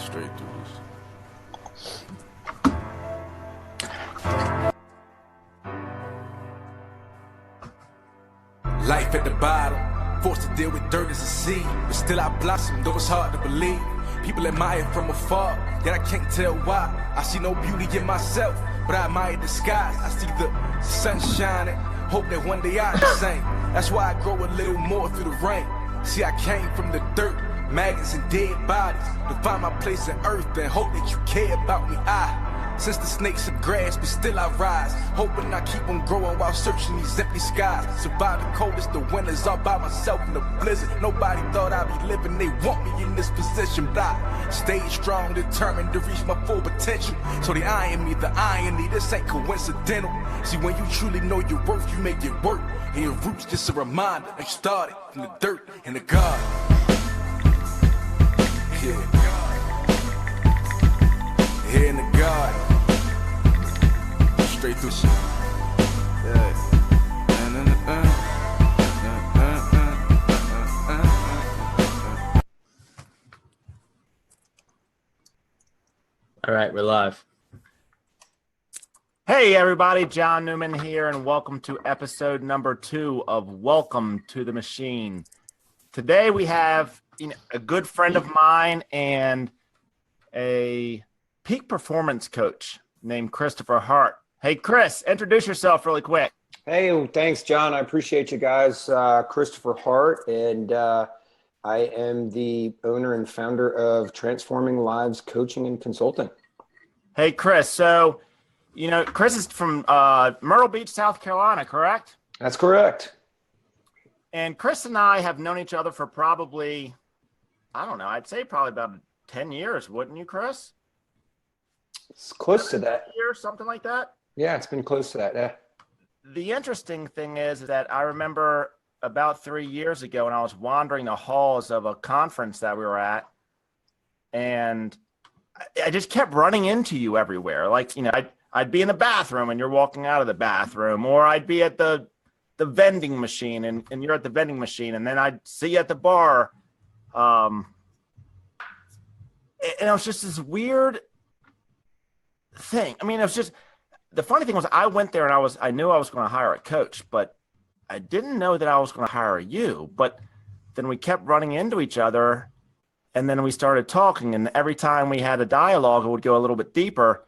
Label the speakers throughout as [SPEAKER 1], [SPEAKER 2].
[SPEAKER 1] straight through this.
[SPEAKER 2] Life at the bottom, forced to deal with dirt as a seed, but still I blossom, though it's hard to believe. People admire from afar, yet I can't tell why. I see no beauty in myself, but I admire the skies. I see the sun shining, hope that one day I'm the same. That's why I grow a little more through the rain. See, I came from the dirt, maggots and dead bodies, to find my place in earth and hope that you care about me. Since the snakes of grass, but still I rise, hoping I keep on growing while searching these empty skies. Survive the coldest, the winters all by myself in the blizzard. Nobody thought I'd be living, they want me in this position, but I stayed strong, determined to reach my full potential. So the irony, this ain't coincidental. See, when you truly know your worth, you make it work. And your roots just a reminder, like started from the dirt and the garden. Yeah. Here in the garden. Straight through shit. Yeah.
[SPEAKER 3] All right, we're live.
[SPEAKER 4] Hey everybody, John Newman here, and welcome to episode number 2 of Welcome to the Machine. Today we have a good friend of mine and a peak performance coach named Christopher Hart. Hey Chris, introduce yourself really quick.
[SPEAKER 5] Hey, thanks John. I appreciate you guys. Christopher Hart, and I am the owner and founder of Transforming Lives Coaching and Consulting.
[SPEAKER 4] Hey Chris, so Chris is from Myrtle Beach, South Carolina, correct?
[SPEAKER 5] That's correct.
[SPEAKER 4] And Chris and I have known each other for probably, I'd say probably about 10 years, wouldn't you, Chris?
[SPEAKER 5] It's close to that.
[SPEAKER 4] Years, something like that?
[SPEAKER 5] Yeah, it's been close to that, yeah.
[SPEAKER 4] The interesting thing is that I remember about 3 years ago when I was wandering the halls of a conference that we were at, and I just kept running into you everywhere. Like, I'd be in the bathroom and you're walking out of the bathroom, or I'd be at the vending machine and you're at the vending machine, and then I'd see you at the bar. And it was just this weird thing. I mean, it was just, the funny thing was I went there and I knew I was going to hire a coach, but I didn't know that I was going to hire you. But then we kept running into each other, and then we started talking, and every time we had a dialogue, it would go a little bit deeper.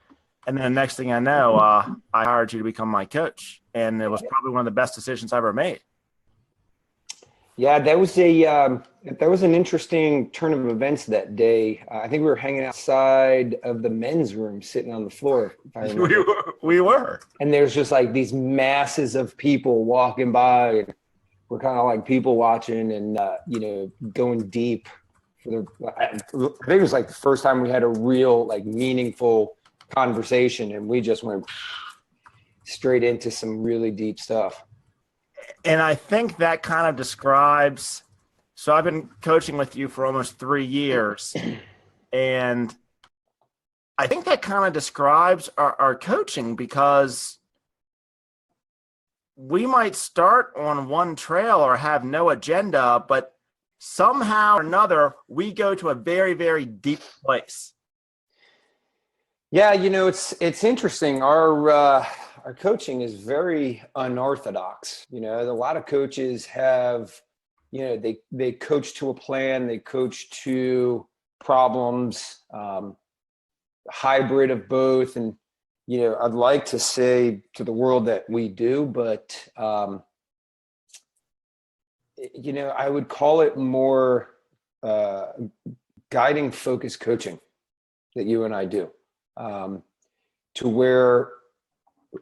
[SPEAKER 4] And then the next thing I know, I hired you to become my coach, and it was probably one of the best decisions I ever made.
[SPEAKER 5] Yeah, that was an interesting turn of events that day. I think we were hanging outside of the men's room, sitting on the floor. If I remember.
[SPEAKER 4] We were.
[SPEAKER 5] And there's just like these masses of people walking by, and we're kind of like people watching and going deep. I think it was like the first time we had a real like meaningful conversation, and we just went straight into some really deep stuff.
[SPEAKER 4] And I think that kind of describes, so I've been coaching with you for almost 3 years, and I think that kind of describes our coaching, because we might start on one trail or have no agenda, but somehow or another, we go to a very, very deep place.
[SPEAKER 5] Yeah, it's interesting. Our coaching is very unorthodox. A lot of coaches have, they coach to a plan, they coach to problems, hybrid of both. And, I'd like to say to the world that we do, but, I would call it more guiding focused coaching that you and I do. To where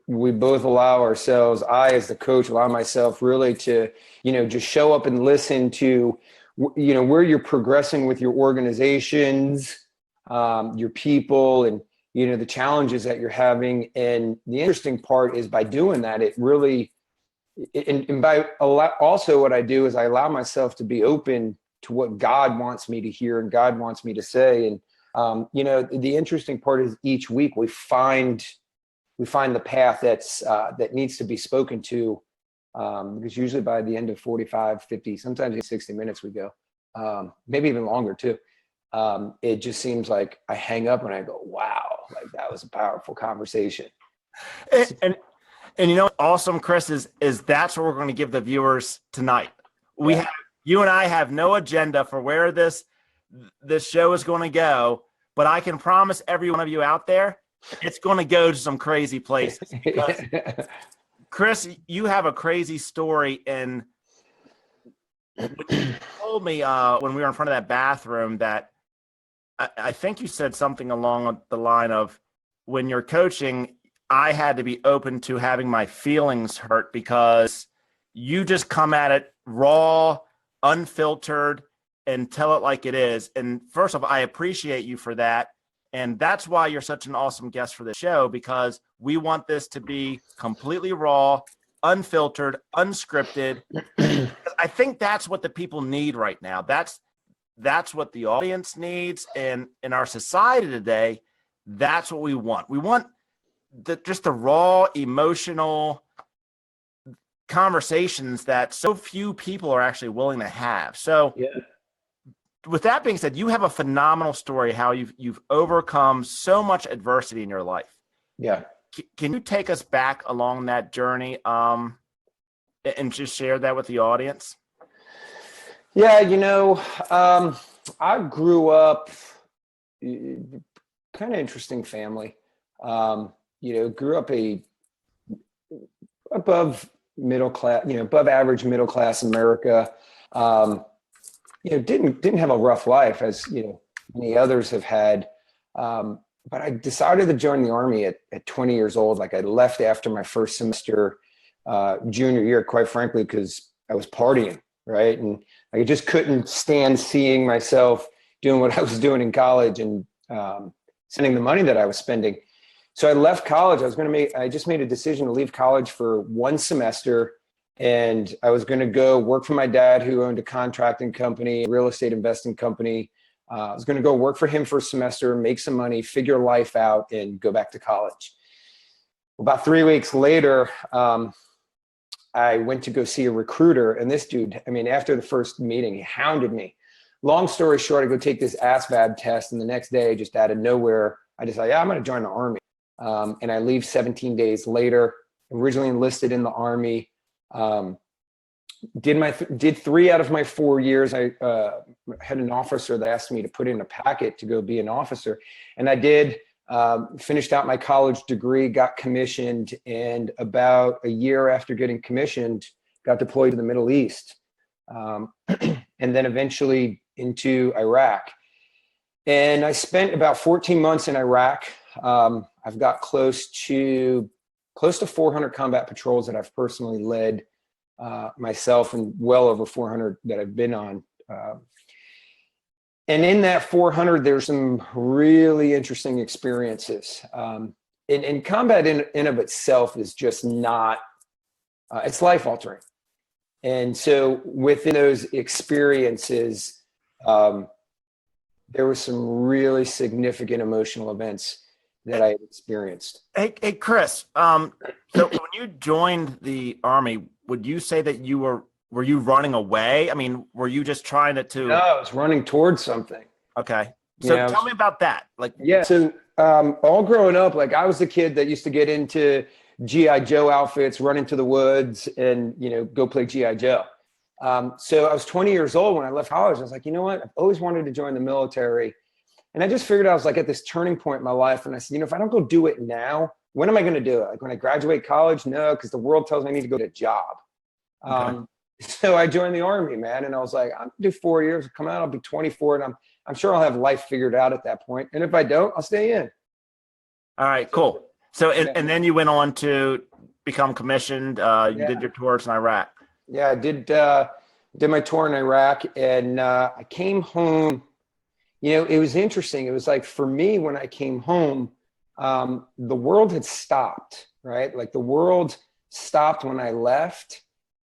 [SPEAKER 5] we both allow ourselves, I as the coach allow myself really to, just show up and listen to, where you're progressing with your organizations, your people, and, the challenges that you're having. And the interesting part is by doing that, it really, and by also what I do is I allow myself to be open to what God wants me to hear and God wants me to say. And the interesting part is each week we find the path that needs to be spoken to, because usually by the end of 45, 50, sometimes 60 minutes we go, maybe even longer too. it just seems like I hang up and I go, wow, like that was a powerful conversation.
[SPEAKER 4] And you know what's awesome, Chris, is that's what we're going to give the viewers tonight. You and I have no agenda for where this show is going to go, but I can promise every one of you out there, it's going to go to some crazy places. Because Chris, you have a crazy story, and you told me when we were in front of that bathroom that I think you said something along the line of, when you're coaching, I had to be open to having my feelings hurt because you just come at it raw, unfiltered, and tell it like it is. And first of all, I appreciate you for that. And that's why you're such an awesome guest for the show, because we want this to be completely raw, unfiltered, unscripted. I think that's what the people need right now. That's what the audience needs. And in our society today, that's what we want. We want just the raw, emotional conversations that so few people are actually willing to have. So with that being said, you have a phenomenal story how you've overcome so much adversity in your life.
[SPEAKER 5] Yeah.
[SPEAKER 4] Can you take us back along that journey and just share that with the audience?
[SPEAKER 5] Yeah, I grew up kind of interesting family. Grew up above middle class, above average middle class America. Didn't have a rough life as, many others have had. But I decided to join the Army at 20 years old. Like, I left after my first semester, junior year, quite frankly, because I was partying, right? And I just couldn't stand seeing myself doing what I was doing in college and spending the money that I was spending. So I left college. I just made a decision to leave college for one semester, and I was going to go work for my dad, who owned a contracting company, a real estate investing company. I was going to go work for him for a semester, make some money, figure life out, and go back to college. About 3 weeks later, I went to go see a recruiter, and this dude, after the first meeting, he hounded me. Long story short, I go take this ASVAB test, and the next day, just out of nowhere, I decided, I'm going to join the Army. And I leave 17 days later. Originally enlisted in the Army. Did 3 out of my 4 years. I had an officer that asked me to put in a packet to go be an officer, and I did. Finished out my college degree, got commissioned, and about a year after getting commissioned, got deployed to the Middle East, and then eventually into Iraq. And I spent about 14 months in Iraq. I've got close to 400 combat patrols that I've personally led myself, and well over 400 that I've been on. And in that 400, there's some really interesting experiences. And combat in of itself is just not, it's life altering. And so within those experiences, there were some really significant emotional events that I had experienced.
[SPEAKER 4] Hey, Chris. So when you joined the Army, would you say that were you running away? Were you just trying to?
[SPEAKER 5] No, I was running towards something.
[SPEAKER 4] Okay. So tell me about that.
[SPEAKER 5] So all growing up, I was the kid that used to get into G.I. Joe outfits, run into the woods, and go play G.I. Joe. So I was 20 years old when I left college. I was like, you know what? I've always wanted to join the military. And I just figured I was at this turning point in my life. And I said, if I don't go do it now, when am I going to do it? When I graduate college? No, because the world tells me I need to go to a job. Okay. So I joined the Army, man. And I was like, I'm going to do 4 years. Come out, I'll be 24. And I'm sure I'll have life figured out at that point. And if I don't, I'll stay in.
[SPEAKER 4] All right, cool. So, and then you went on to become commissioned. You did your tours in Iraq.
[SPEAKER 5] Yeah, I did my tour in Iraq, and I came home. It was interesting. It was like, for me, when I came home, the world had stopped, right? The world stopped when I left.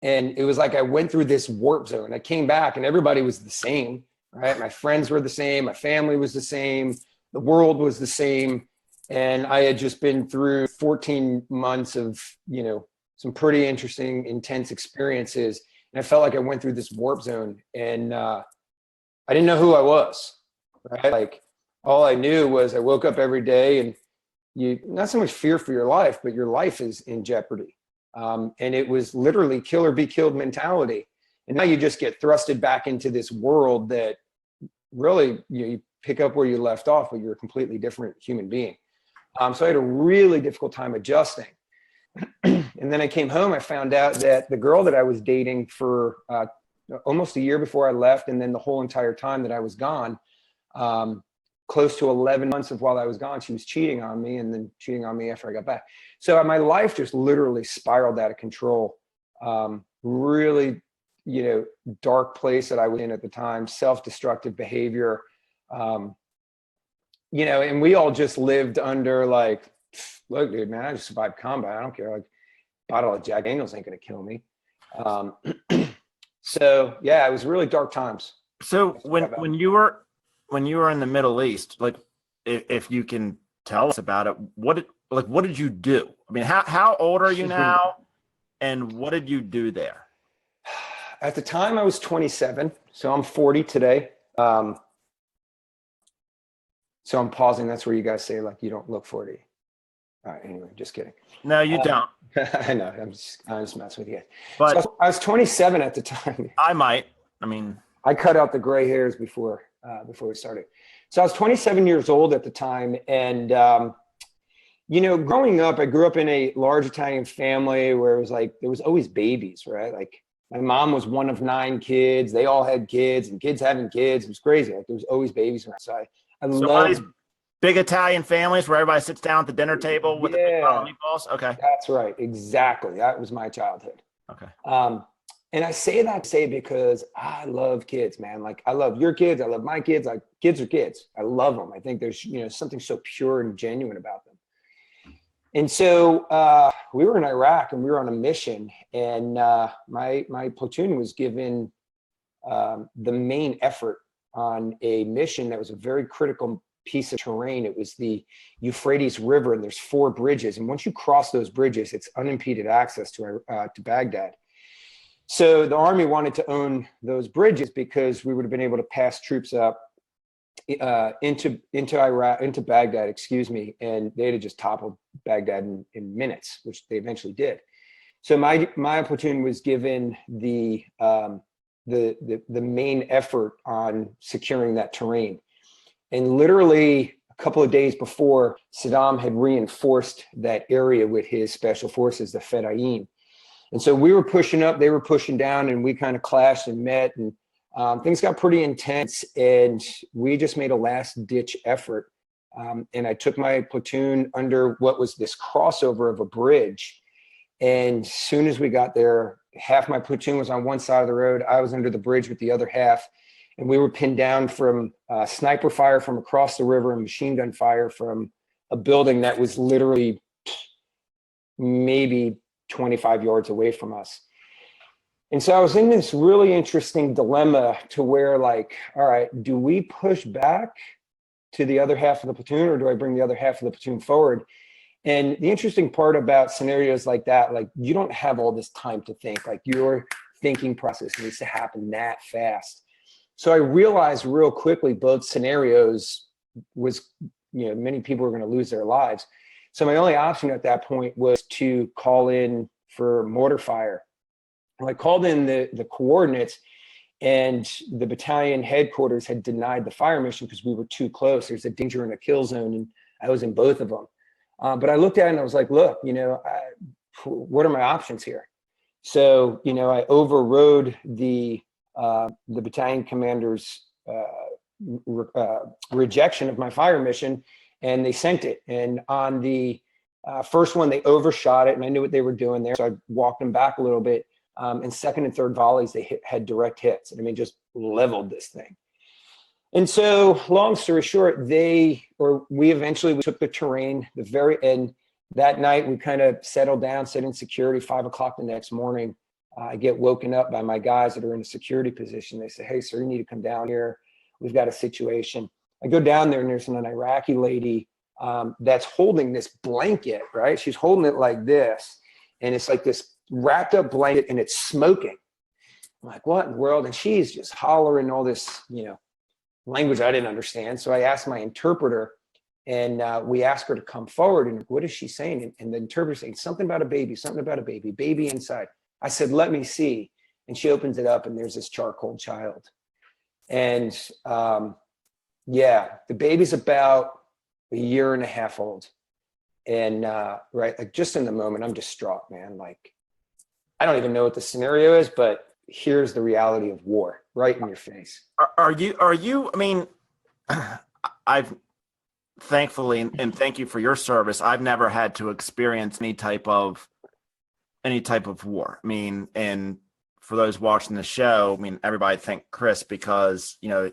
[SPEAKER 5] And it was like I went through this warp zone. I came back and everybody was the same, right? My friends were the same. My family was the same. The world was the same. And I had just been through 14 months of, some pretty interesting, intense experiences. And I felt like I went through this warp zone, and I didn't know who I was. right? Like all I knew was I woke up every day and you, not so much fear for your life, but your life is in jeopardy. And it was literally kill or be killed mentality. And now you just get thrusted back into this world that really you pick up where you left off, but you're a completely different human being. So I had a really difficult time adjusting. And then I came home, I found out that the girl that I was dating for almost a year before I left, and then the whole entire time that I was gone, close to 11 months of while I was gone, she was cheating on me and then cheating on me after I got back. So my life just literally spiraled out of control. Really, dark place that I was in at the time, self-destructive behavior. And we all just lived under like, look, dude, man, I just survived combat. I don't care. Like, bottle of Jack Daniels ain't going to kill me. So yeah, it was really dark times.
[SPEAKER 4] So when you were in the Middle East, like if you can tell us about it, what did you do? I mean, how old are you now, and what did you do there?
[SPEAKER 5] At the time, I was 27, so I'm 40 today. So I'm pausing. That's where you guys say like you don't look 40. All right. Anyway, just kidding.
[SPEAKER 4] No, you don't.
[SPEAKER 5] I know. I'm just messing with you.
[SPEAKER 4] But
[SPEAKER 5] so I was 27 at the time.
[SPEAKER 4] I might. I mean,
[SPEAKER 5] I cut out the gray hairs before we started. So I was 27 years old at the time, and growing up, I grew up in a large Italian family where it was like there was always babies, right? Like my mom was one of 9 kids. They all had kids, and kids having kids. It was crazy. Like there was always babies around. So I love
[SPEAKER 4] big Italian families where everybody sits down at the dinner table with the big pile of meatballs. Okay.
[SPEAKER 5] That's right. Exactly. That was my childhood.
[SPEAKER 4] Okay.
[SPEAKER 5] And I say that because I love kids, man. Like I love your kids. I love my kids. Like kids are kids. I love them. I think there's, something so pure and genuine about them. And so we were in Iraq and we were on a mission, and my platoon was given the main effort on a mission that was a very critical piece of terrain. It was the Euphrates River, and there's 4 bridges. And once you cross those bridges, it's unimpeded access to Baghdad. So the army wanted to own those bridges because we would have been able to pass troops up into Iraq, into Baghdad, and they'd have just toppled Baghdad in minutes, which they eventually did. So my platoon was given the main effort on securing that terrain. And literally a couple of days before, Saddam had reinforced that area with his special forces, the Fedayeen. And so we were pushing up, they were pushing down, and we kind of clashed and met, and things got pretty intense, and we just made a last ditch effort. And I took my platoon under what was this crossover of a bridge. And as soon as we got there, half my platoon was on one side of the road. I was under the bridge with the other half. And we were pinned down from sniper fire from across the river and machine gun fire from a building that was literally maybe 25 yards away from us. And so I was in this really interesting dilemma to where, like, all right, do we push back to the other half of the platoon, or do I bring the other half of the platoon forward? And the interesting part about scenarios like that, like you don't have all this time to think. Like your thinking process needs to happen that fast. So I realized real quickly both scenarios was, many people were going to lose their lives. So my only option at that point was to call in for mortar fire. And I called in the coordinates, and the battalion headquarters had denied the fire mission because we were too close. There's a danger and a kill zone, and I was in both of them. But I looked at it and I was like, look, what are my options here? So, I overrode the battalion commander's rejection of my fire mission, and they sent it. And on the first one, they overshot it, and I knew what they were doing there. So I walked them back a little bit. And second and third volleys, they had direct hits. And I mean, just leveled this thing. And so long story short, we eventually took the terrain. The very end that night, we kind of settled down, set in security. 5 o'clock the next morning, I get woken up by my guys that are in a security position. They say, hey, sir, you need to come down here. We've got a situation. I go down there, and there's an Iraqi lady that's holding this blanket, right? She's holding it like this. And it's like this wrapped up blanket, and it's smoking. I'm like, what in the world? And she's just hollering all this, language I didn't understand. So I asked my interpreter, and we asked her to come forward. And what is she saying? And the interpreter saying something about a baby inside. I said, let me see. And she opens it up, and there's this charcoal child. And the baby's about a year and a half old. And right, like just in the moment, I'm distraught, man. Like, I don't even know what the scenario is, but here's the reality of war right in your face.
[SPEAKER 4] Are you, I mean, I've thankfully, and thank you for your service, I've never had to experience any type of war. I mean, and for those watching the show, I mean, everybody thank Chris, because, you know,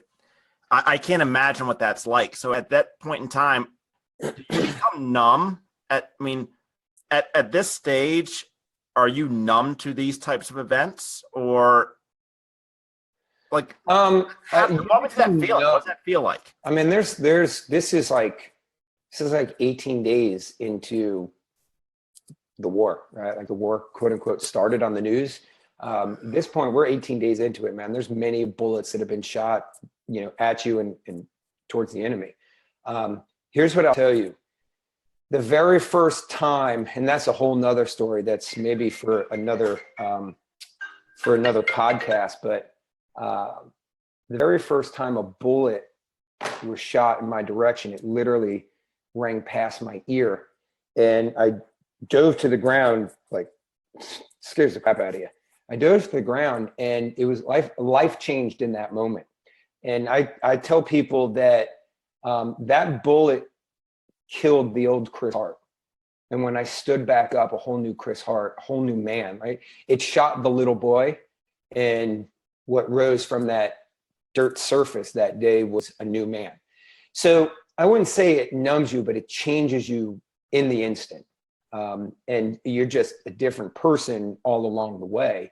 [SPEAKER 4] I can't imagine what that's like. So at that point in time, do you become numb? At this stage, are you numb to these types of events, or like, what does that feel? What does that feel like?
[SPEAKER 5] I mean, this is like 18 days into the war, right? Like the war, quote unquote, started on the news. At this point, we're 18 days into it, man. There's many bullets that have been shot, you know, at you and towards the enemy. Here's what I'll tell you. The very first time, and that's a whole nother story that's maybe for another podcast, but the very first time a bullet was shot in my direction, it literally rang past my ear, and I dove to the ground, like, scares the crap out of you. I dove to the ground, and it was life changed in that moment. And I tell people that that bullet killed the old Chris Hart. And when I stood back up, a whole new Chris Hart, a whole new man, right? It shot the little boy, and what rose from that dirt surface that day was a new man. So I wouldn't say it numbs you, but it changes you in the instant. And you're just a different person all along the way,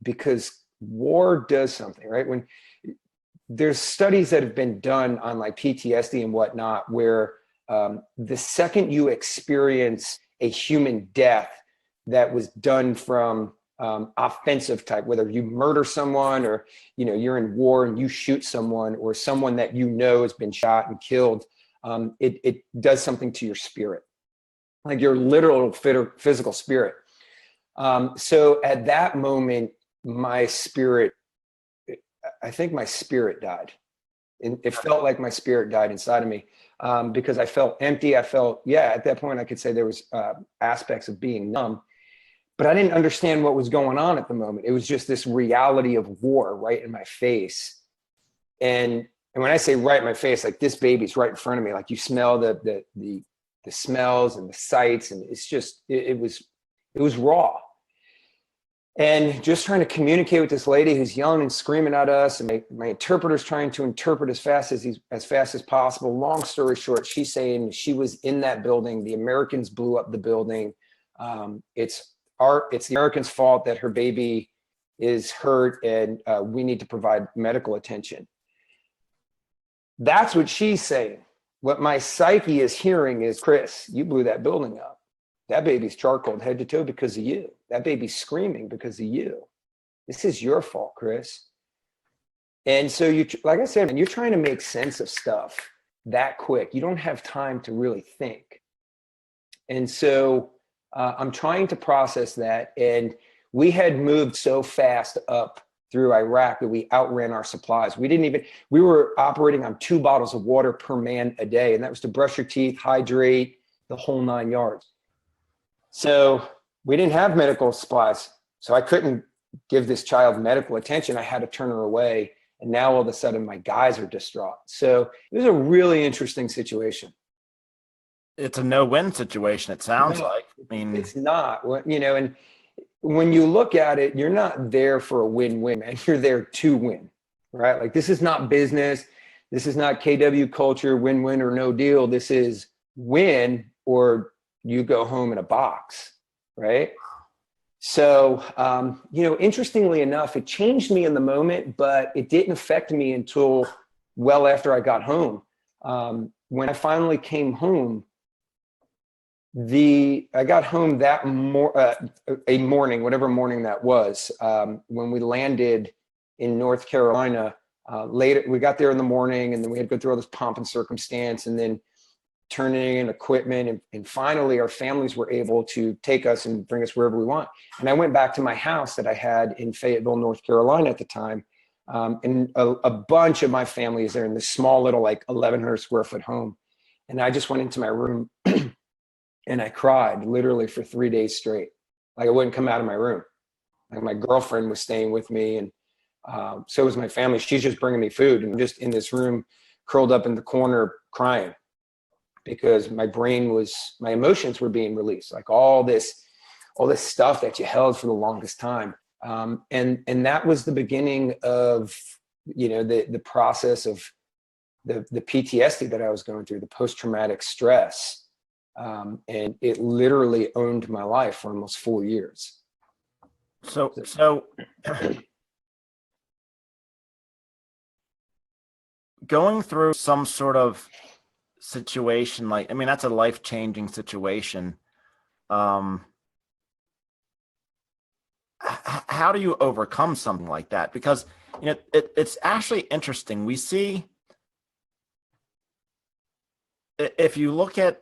[SPEAKER 5] because war does something, right? When there's studies that have been done on like PTSD and whatnot, where the second you experience a human death that was done from offensive type, whether you murder someone, or, you know, you're in war and you shoot someone, or someone that you know has been shot and killed, it does something to your spirit, like your literal physical spirit. So at that moment, I think my spirit died. And it felt like my spirit died inside of me, because I felt empty. I felt, at that point I could say there was aspects of being numb, but I didn't understand what was going on at the moment. It was just this reality of war right in my face. And when I say right in my face, like this baby's right in front of me, like you smell the smells and the sights, and it's just, it was raw. And just trying to communicate with this lady who's young and screaming at us, and my interpreter's trying to interpret as fast as possible. Long story short, she's saying she was in that building. The Americans blew up the building. It's the Americans' fault that her baby is hurt, and we need to provide medical attention. That's what she's saying. What my psyche is hearing is, Chris, you blew that building up. That baby's charcoaled head to toe because of you. That baby's screaming because of you. This is your fault, Chris. And so you, like I said, man, you're trying to make sense of stuff that quick. You don't have time to really think. And so I'm trying to process that. And we had moved so fast up through Iraq that we outran our supplies. We were operating on 2 bottles of water per man a day. And that was to brush your teeth, hydrate, the whole 9 yards. So we didn't have medical supplies. So I couldn't give this child medical attention. I had to turn her away. And now all of a sudden my guys are distraught. So it was a really interesting situation.
[SPEAKER 4] It's a no-win situation, it sounds like. I mean,
[SPEAKER 5] it's not, you know, and when you look at it, you're not there for a win-win, man. You're there to win, right? Like, this is not business. This is not KW culture, win-win or no deal. This is win or you go home in a box, right? So, you know, interestingly enough, it changed me in the moment, but it didn't affect me until well after I got home. When I finally came home, I got home that morning, whatever morning that was, when we landed in North Carolina. Later, we got there in the morning, and then we had to go through all this pomp and circumstance, and then turning in equipment. And finally, our families were able to take us and bring us wherever we want. And I went back to my house that I had in Fayetteville, North Carolina at the time. And a bunch of my family is there in this small little, like 1,100 square foot home. And I just went into my room and I cried literally for 3 days straight. Like I wouldn't come out of my room. Like my girlfriend was staying with me, and so was my family. She's just bringing me food, and I'm just in this room curled up in the corner crying because my emotions were being released. Like all this stuff that you held for the longest time. And that was the beginning of, the process of the PTSD that I was going through, the post-traumatic stress. And it literally owned my life for almost 4 years. So
[SPEAKER 4] going through some sort of situation, that's a life-changing situation. How do you overcome something like that? Because it's actually interesting. We see, if you look at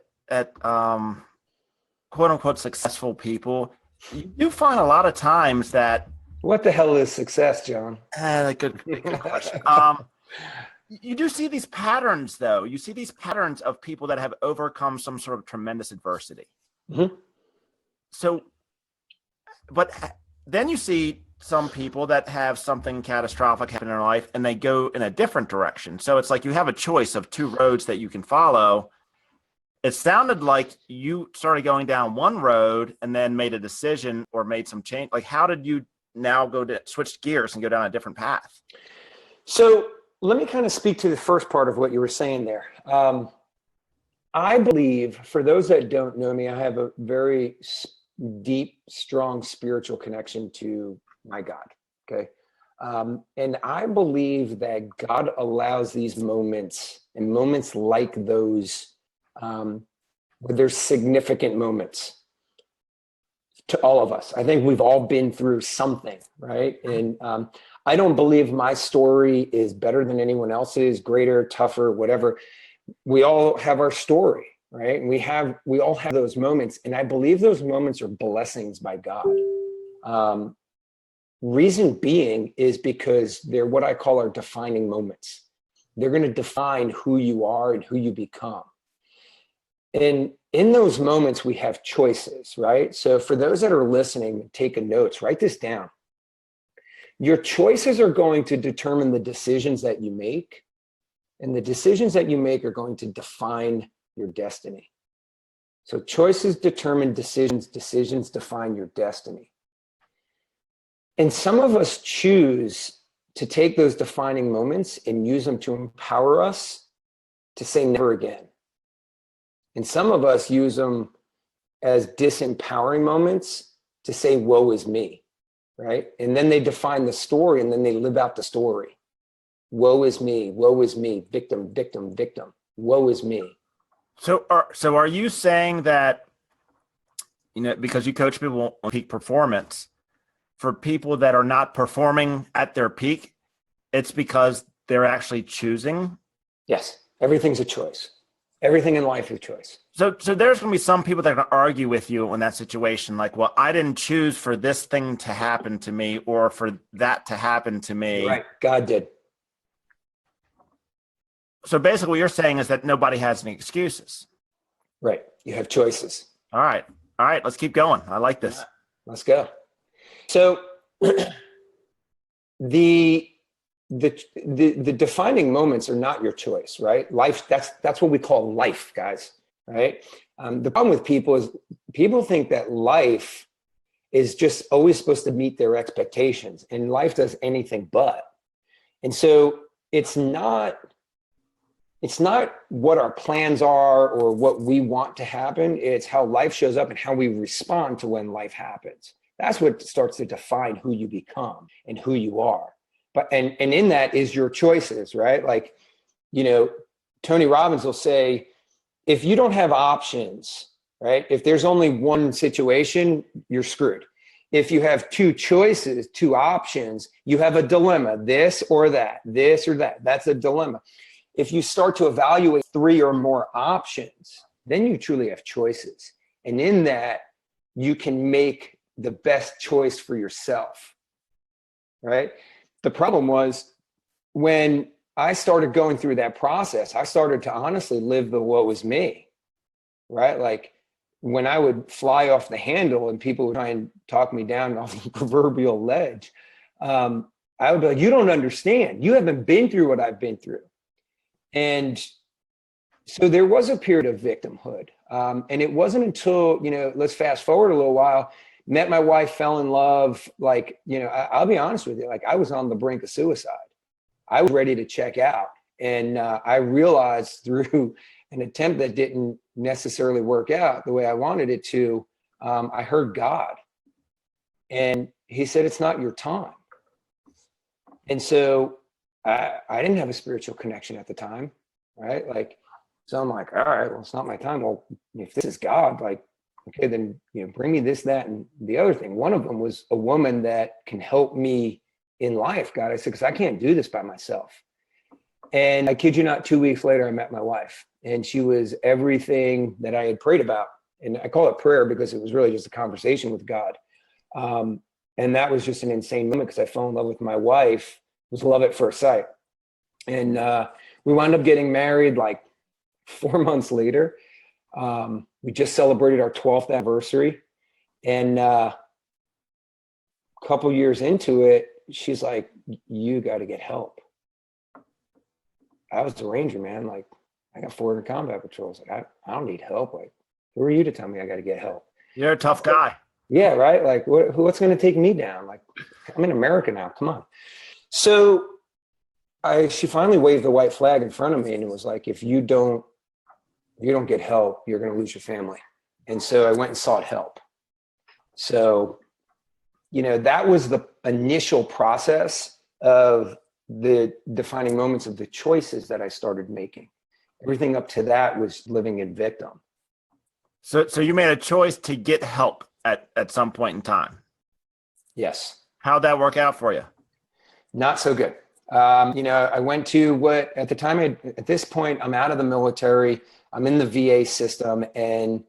[SPEAKER 4] quote unquote successful people, you do find a lot of times that.
[SPEAKER 5] What the hell is success, John?
[SPEAKER 4] Good question. You do see these patterns, though. You see these patterns of people that have overcome some sort of tremendous adversity. Mm-hmm. So, but then you see some people that have something catastrophic happen in their life and they go in a different direction. So it's like you have a choice of two roads that you can follow. It sounded like you started going down one road and then made a decision or made some change. Like, how did you now switch gears and go down a different path?
[SPEAKER 5] So let me kind of speak to the first part of what you were saying there. I believe, for those that don't know me, I have a very deep, strong spiritual connection to my God. Okay. And I believe that God allows these moments, and moments like those, where there's significant moments to all of us. I think we've all been through something, right? And I don't believe my story is better than anyone else's, greater, tougher, whatever. We all have our story, right? And we all have those moments. And I believe those moments are blessings by God. Reason being is because they're what I call our defining moments. They're going to define who you are and who you become. And in those moments, we have choices, right? So for those that are listening, taking notes, write this down. Your choices are going to determine the decisions that you make, and the decisions that you make are going to define your destiny. So choices determine decisions, decisions define your destiny. And some of us choose to take those defining moments and use them to empower us to say never again. And some of us use them as disempowering moments to say, woe is me, right? And then they define the story, and then they live out the story. Woe is me, victim, victim, victim. Woe is me.
[SPEAKER 4] So are you saying that, because you coach people on peak performance, for people that are not performing at their peak, it's because they're actually choosing?
[SPEAKER 5] Yes, everything's a choice. Everything in life is a choice.
[SPEAKER 4] So there's going to be some people that are going to argue with you in that situation, like, well, I didn't choose for this thing to happen to me or for that to happen to me.
[SPEAKER 5] Right, God did.
[SPEAKER 4] So basically what you're saying is that nobody has any excuses.
[SPEAKER 5] Right, you have choices.
[SPEAKER 4] All right, let's keep going. I like this.
[SPEAKER 5] Yeah. Let's go. So the defining moments are not your choice, right? Life, that's what we call life, guys, right? The problem with people is people think that life is just always supposed to meet their expectations, and life does anything but. And so it's not what our plans are or what we want to happen. It's how life shows up and how we respond to when life happens. That's what starts to define who you become and who you are. But and in that is your choices, right? Like, Tony Robbins will say, if you don't have options, right? If there's only one situation, you're screwed. if you have two choices, two options, you have a dilemma, this or that, this or that. That's a dilemma. If you start to evaluate 3 or more options, then you truly have choices. And in that, you can make the best choice for yourself, right? The problem was when I started going through that process, I started to honestly live what was me, right? Like when I would fly off the handle and people would try and talk me down off the proverbial ledge, I would be like, you don't understand. You haven't been through what I've been through. And so there was a period of victimhood. And it wasn't until, let's fast forward a little while, met my wife, fell in love. Like, I'll be honest with you, like I was on the brink of suicide. I was ready to check out. And I realized through an attempt that didn't necessarily work out the way I wanted it to, I heard God. And he said, it's not your time. And so I didn't have a spiritual connection at the time, right? Like, so I'm like, all right, well, it's not my time. Well, if this is God, like, okay, then, bring me this, that, and the other thing. One of them was a woman that can help me in life, God. I said, because I can't do this by myself. And I kid you not, 2 weeks later, I met my wife, and she was everything that I had prayed about. And I call it prayer because it was really just a conversation with God. And that was just an insane moment because I fell in love with my wife. It was love at first sight. And we wound up getting married like 4 months later. We just celebrated our 12th anniversary. And a couple years into it, she's like, you got to get help. I was the Ranger, man. Like, I got 400 combat patrols. Like, I don't need help. Like, who are you to tell me I got to get help?
[SPEAKER 4] You're a tough guy.
[SPEAKER 5] Yeah, right. Like, what's going to take me down? Like, I'm in America now. Come on. So she finally waved the white flag in front of me and it was like, if you don't get help, you're going to lose your family. And so I went and sought help. So, that was the initial process of the defining moments of the choices that I started making. Everything up to that was living in victim.
[SPEAKER 4] So you made a choice to get help at some point in time.
[SPEAKER 5] Yes.
[SPEAKER 4] How'd that work out for you?
[SPEAKER 5] Not so good. I went to at the time, at this point, I'm out of the military. I'm in the VA system, and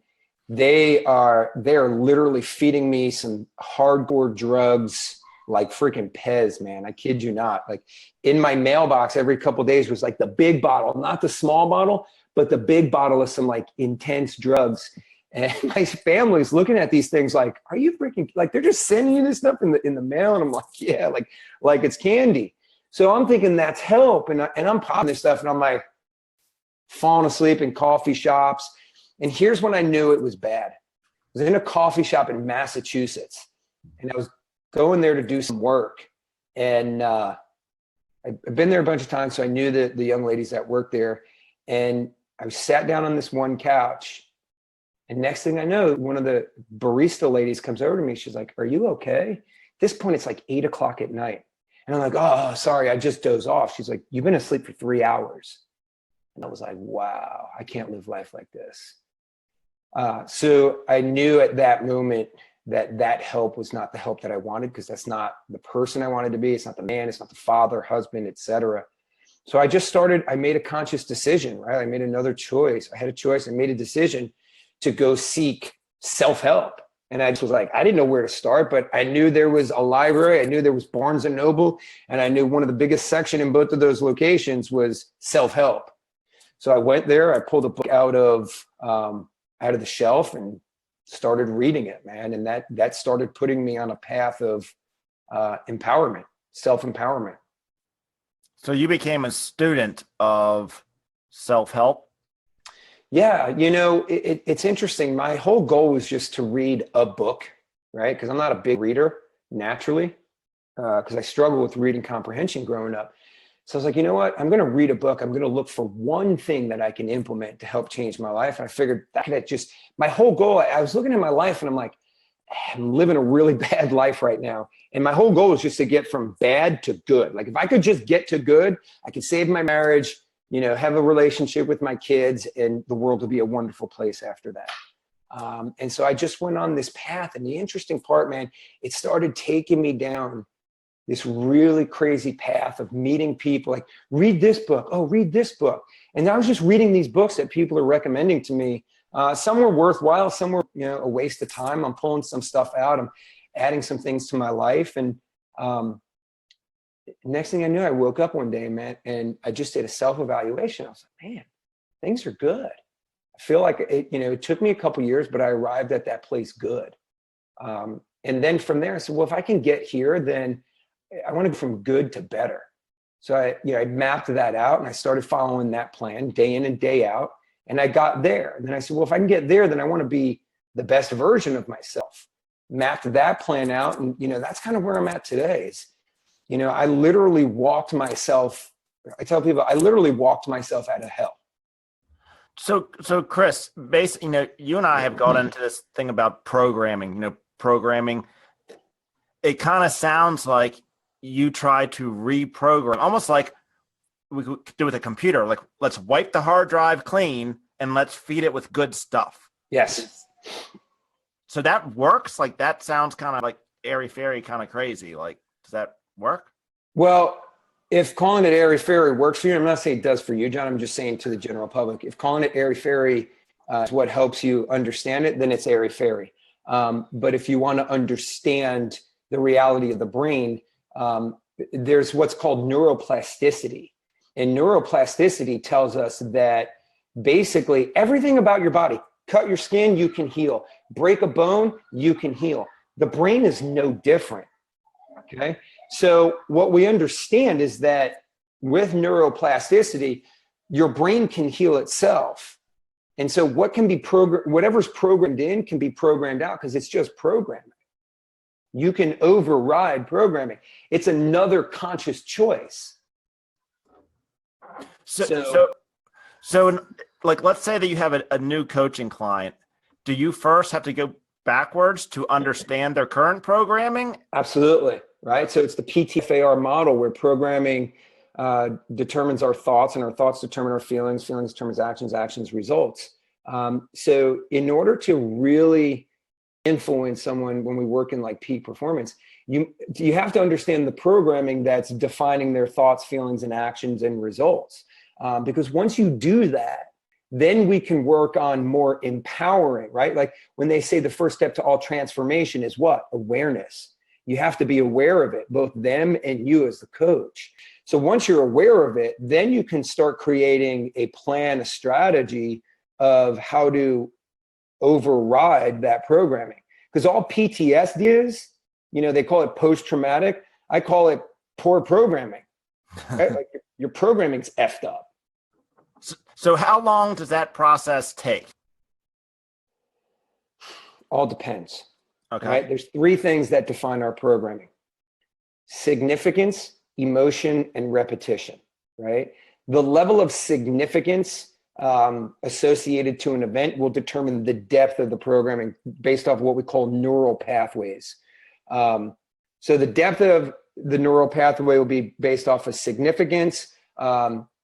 [SPEAKER 5] they are literally feeding me some hardcore drugs like freaking Pez, man. I kid you not. Like in my mailbox every couple of days was like the big bottle, not the small bottle, but the big bottle of some like intense drugs. And my family's looking at these things like, are you freaking, like they're just sending you this stuff in the mail? And I'm like, yeah, like it's candy. So I'm thinking that's help. And I'm popping this stuff and I'm like falling asleep in coffee shops. And here's when I knew it was bad. I was in a coffee shop in Massachusetts and I was going there to do some work. And I've been there a bunch of times, so I knew the young ladies that worked there. And I sat down on this one couch. And next thing I know, one of the barista ladies comes over to me. She's like, are you okay? At this point, it's like 8 o'clock at night. And I'm like, oh, sorry, I just dozed off. She's like, you've been asleep for 3 hours. And I was like, wow, I can't live life like this. So I knew at that moment that help was not the help that I wanted, because that's not the person I wanted to be. It's not the man, it's not the father, husband, etc. So I made a conscious decision, right? I made another choice. I had a choice. I made a decision to go seek self-help. And I just was like, I didn't know where to start, but I knew there was a library. I knew there was Barnes and Noble. And I knew one of the biggest section in both of those locations was self-help. So I went there, I pulled a book out of the shelf and started reading it, man. And that started putting me on a path of empowerment, self-empowerment.
[SPEAKER 4] So you became a student of self-help?
[SPEAKER 5] Yeah, it's interesting. My whole goal was just to read a book, right? Because I'm not a big reader naturally, because I struggle with reading comprehension growing up. So I was like, you know what? I'm going to read a book. I'm going to look for one thing that I can implement to help change my life. And I figured that could just, my whole goal, I was looking at my life and I'm like, I'm living a really bad life right now. And my whole goal is just to get from bad to good. Like if I could just get to good, I could save my marriage, have a relationship with my kids, and the world would be a wonderful place after that. And so I just went on this path. And the interesting part, man, it started taking me down this really crazy path of meeting people, like read this book. Oh, read this book. And I was just reading these books that people are recommending to me. Some were worthwhile. Some were, a waste of time. I'm pulling some stuff out. I'm adding some things to my life. And next thing I knew, I woke up one day, man, and I just did a self-evaluation. I was like, man, things are good. I feel like it took me a couple years, but I arrived at that place good. And then from there, I said, well, if I can get here, then I want to go from good to better. So I mapped that out and I started following that plan day in and day out. And I got there. And then I said, well, if I can get there, then I want to be the best version of myself. Mapped that plan out. And, that's kind of where I'm at today is, I literally walked myself. I tell people, I literally walked myself out of hell.
[SPEAKER 4] So Chris, basically, you and I have got into this thing about programming, programming. It kind of sounds like you try to reprogram, almost like we could do with a computer. Like, let's wipe the hard drive clean and let's feed it with good stuff.
[SPEAKER 5] Yes.
[SPEAKER 4] So that works? Like, that sounds kind of like airy-fairy, kind of crazy. Like, does that work?
[SPEAKER 5] Well, if calling it airy-fairy works for you, I'm not saying it does for you, John. I'm just saying to the general public, if calling it airy-fairy is what helps you understand it, then it's airy-fairy. But if you want to understand the reality of the brain, there's what's called neuroplasticity. And neuroplasticity tells us that basically everything about your body, cut your skin, you can heal. Break a bone, you can heal. The brain is no different. Okay. So what we understand is that with neuroplasticity, your brain can heal itself. And so what can be whatever's programmed in can be programmed out because it's just programming. You can override programming. It's another conscious choice.
[SPEAKER 4] So like, let's say that you have a new coaching client. Do you first have to go backwards to understand their current programming?
[SPEAKER 5] Absolutely. Right. So it's the PTFAR model where programming determines our thoughts and our thoughts determine our feelings, feelings determines actions, actions results. So in order to really influence someone when we work in like peak performance, you have to understand the programming that's defining their thoughts, feelings, and actions and results. Because once you do that, then we can work on more empowering, right? Like when they say the first step to all transformation is what? Awareness. You have to be aware of it, both them and you as the coach. So once you're aware of it, then you can start creating a plan, a strategy of how to override that programming. Because all PTSD is, they call it post-traumatic. I call it poor programming. Right? Like your programming's effed up.
[SPEAKER 4] So how long does that process take?
[SPEAKER 5] All depends.
[SPEAKER 4] Okay.
[SPEAKER 5] Right? There's three things that define our programming: significance, emotion, and repetition. Right? The level of significance associated to an event will determine the depth of the programming based off what we call neural pathways. So the depth of the neural pathway will be based off of significance,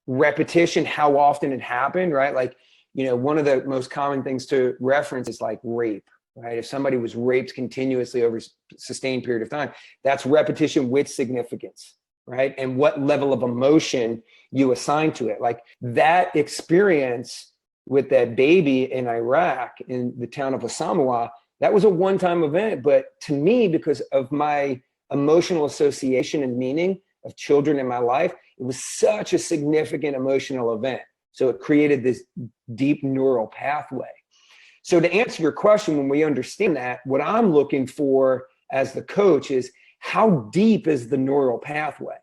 [SPEAKER 5] repetition, how often it happened, right? Like, one of the most common things to reference is like rape, right? If somebody was raped continuously over a sustained period of time, that's repetition with significance, right? And what level of emotion you assign to it. Like that experience with that baby in Iraq, in the town of Osamawa, that was a one-time event. But to me, because of my emotional association and meaning of children in my life, it was such a significant emotional event. So it created this deep neural pathway. So to answer your question, when we understand that, what I'm looking for as the coach is how deep is the neural pathway?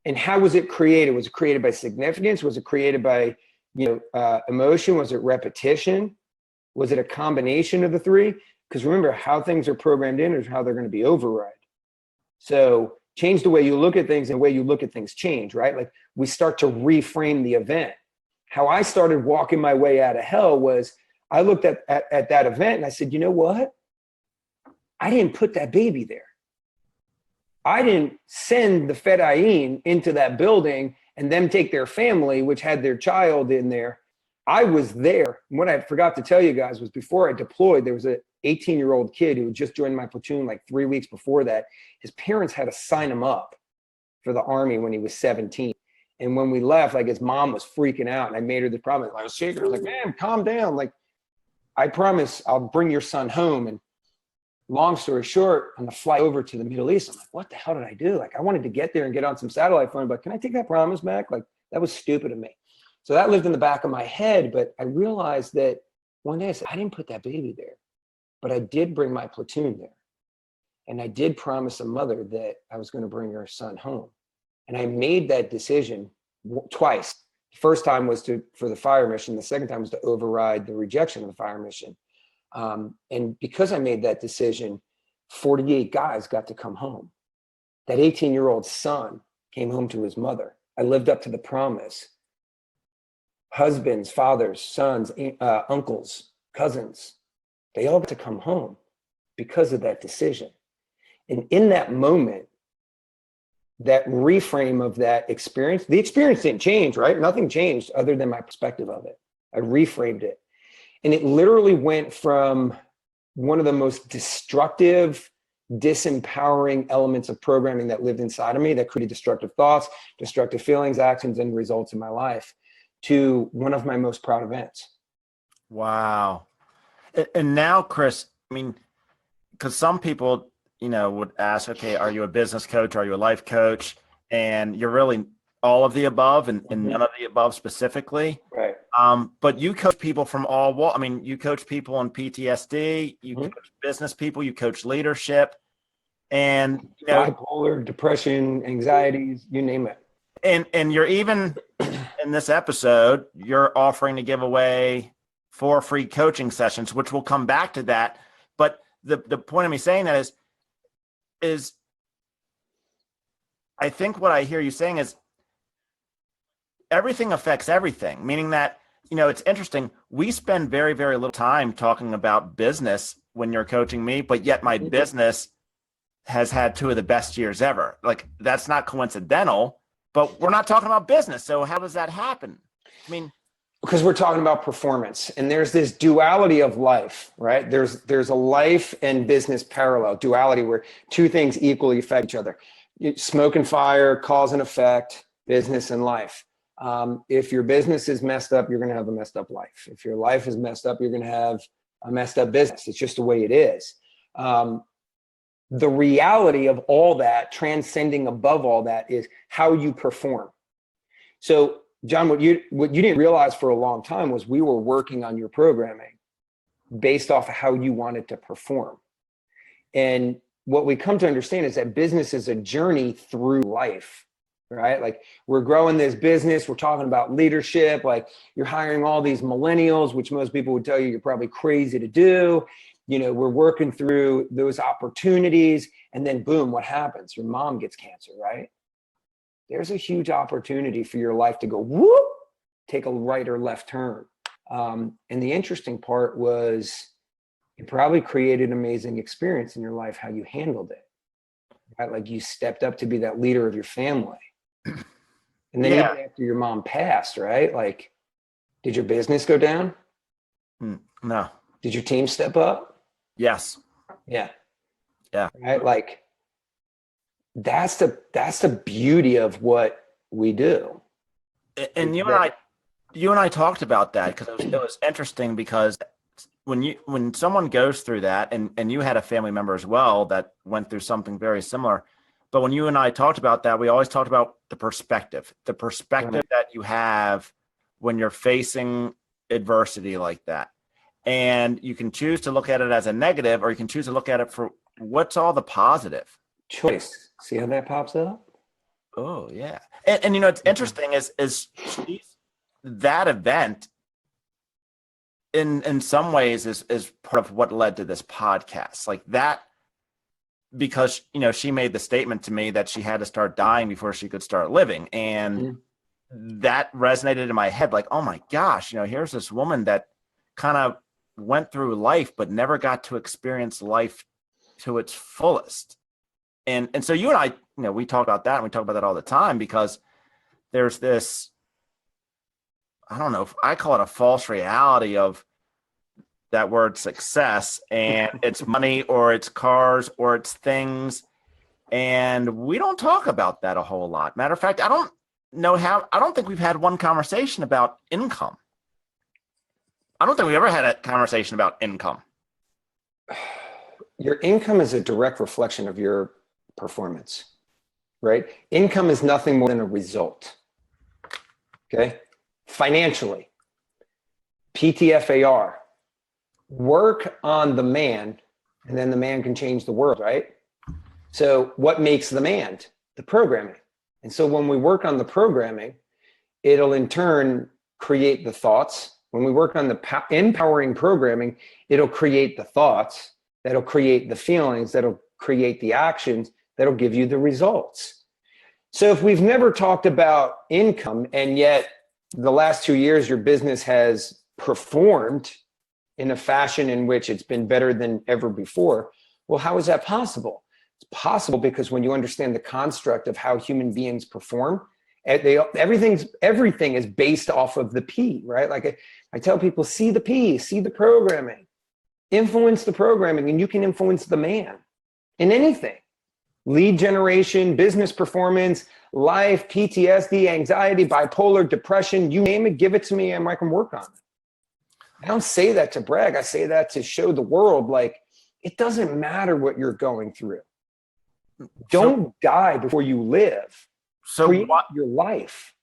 [SPEAKER 5] And how was it created? Was it created by significance? Was it created by, emotion? Was it repetition? Was it a combination of the three? Because remember, how things are programmed in is how they're going to be override. So change the way you look at things, and the way you look at things change, right? Like we start to reframe the event. How I started walking my way out of hell was I looked at that event and I said, you know what? I didn't put that baby there. I didn't send the Fedayeen into that building and them take their family, which had their child in there. I was there. What I forgot to tell you guys was before I deployed, there was an 18-year-old kid who had just joined my platoon like 3 weeks before that. His parents had to sign him up for the Army when he was 17. And when we left, like his mom was freaking out, and I made her the promise. I was shaking. I was like, "Man, calm down. Like, I promise I'll bring your son home." And long story short, on the flight over to the Middle East, I'm like, what the hell did I do? Like, I wanted to get there and get on some satellite phone, but can I take that promise back? Like, that was stupid of me. So that lived in the back of my head. But I realized that one day I said, I didn't put that baby there, but I did bring my platoon there. And I did promise a mother that I was going to bring her son home. And I made that decision twice. The first time was for the fire mission. The second time was to override the rejection of the fire mission. And because I made that decision, 48 guys got to come home. That 18-year-old son came home to his mother. I lived up to the promise. Husbands, fathers, sons, uncles, cousins, they all got to come home because of that decision. And in that moment, that reframe of that experience, the experience didn't change, right? Nothing changed other than my perspective of it. I reframed it. And it literally went from one of the most destructive, disempowering elements of programming that lived inside of me that created destructive thoughts, destructive feelings, actions, and results in my life to one of my most proud events.
[SPEAKER 4] Wow. And now, Chris, I mean, because some people, would ask, okay, are you a business coach? Are you a life coach? And you're really all of the above and none of the above specifically.
[SPEAKER 5] Right.
[SPEAKER 4] But you coach people from all walks. I mean, you coach people on PTSD, you coach business people, you coach leadership, and
[SPEAKER 5] bipolar, depression, anxieties, you name it.
[SPEAKER 4] And you're even in this episode, you're offering to give away 4 free coaching sessions, which we'll come back to that. But the point of me saying that is I think what I hear you saying is everything affects everything, meaning that, it's interesting. We spend very, very little time talking about business when you're coaching me, but yet my business has had 2 of the best years ever. Like, that's not coincidental, but we're not talking about business. So how does that happen? I mean,
[SPEAKER 5] because we're talking about performance, and there's this duality of life, right? There's a life and business parallel duality where 2 things equally affect each other. Smoke and fire, cause and effect, business and life. If your business is messed up, you're going to have a messed up life. If your life is messed up, you're going to have a messed up business. It's just the way it is. The reality of all that, transcending above all that, is how you perform. So, John, what you didn't realize for a long time was we were working on your programming based off of how you wanted to perform. And what we come to understand is that business is a journey through life, right? Like, we're growing this business, we're talking about leadership, like you're hiring all these millennials, which most people would tell you you're probably crazy to do. We're working through those opportunities, and then boom, what happens? Your mom gets cancer, right? There's a huge opportunity for your life to go whoop, take a right or left turn. And the interesting part was it probably created an amazing experience in your life, how you handled it, right? Like, you stepped up to be that leader of your family. And then even after your mom passed, right? Like, did your business go down?
[SPEAKER 4] No.
[SPEAKER 5] Did your team step up?
[SPEAKER 4] Yes.
[SPEAKER 5] Yeah.
[SPEAKER 4] Yeah.
[SPEAKER 5] Right. Like, that's the beauty of what we do.
[SPEAKER 4] And you and I talked about that because it was interesting, because when someone goes through that, and you had a family member as well that went through something very similar, but when you and I talked about that, we always talked about the perspective right. that you have when you're facing adversity like that. And you can choose to look at it as a negative, or you can choose to look at it for what's all the positive.
[SPEAKER 5] Choice. See how that pops up?
[SPEAKER 4] Oh yeah. And it's interesting is that event in some ways is part of what led to this podcast. Like that, because she made the statement to me that she had to start dying before she could start living. And that resonated in my head, like, oh my gosh, here's this woman that kind of went through life but never got to experience life to its fullest. And so you and I, we talk about that, and we talk about that all the time, because there's this, I don't know if I call it a false reality of that word success, and it's money or it's cars or it's things. And we don't talk about that a whole lot. Matter of fact, I don't think we've had one conversation about income. I don't think we've ever had a conversation about income.
[SPEAKER 5] Your income is a direct reflection of your performance, right? Income is nothing more than a result. Okay. Financially, PTFAR, work on the man, and then the man can change the world, right? So what makes the man? The programming. And so when we work on the programming, it'll in turn create the thoughts. When we work on the empowering programming, it'll create the thoughts, that'll create the feelings, that'll create the actions, that'll give you the results. So if we've never talked about income, and yet the last 2 years your business has performed in a fashion in which it's been better than ever before, well, how is that possible? It's possible because when you understand the construct of how human beings perform, everything is based off of the P, right? Like I tell people, see the P, see the programming, influence the programming, and you can influence the man in anything. Lead generation, business performance, life, PTSD, anxiety, bipolar, depression, you name it, give it to me and I can work on it. I don't say that to brag. I say that to show the world, like, it doesn't matter what you're going through. Don't die before you live.
[SPEAKER 4] So
[SPEAKER 5] create your life.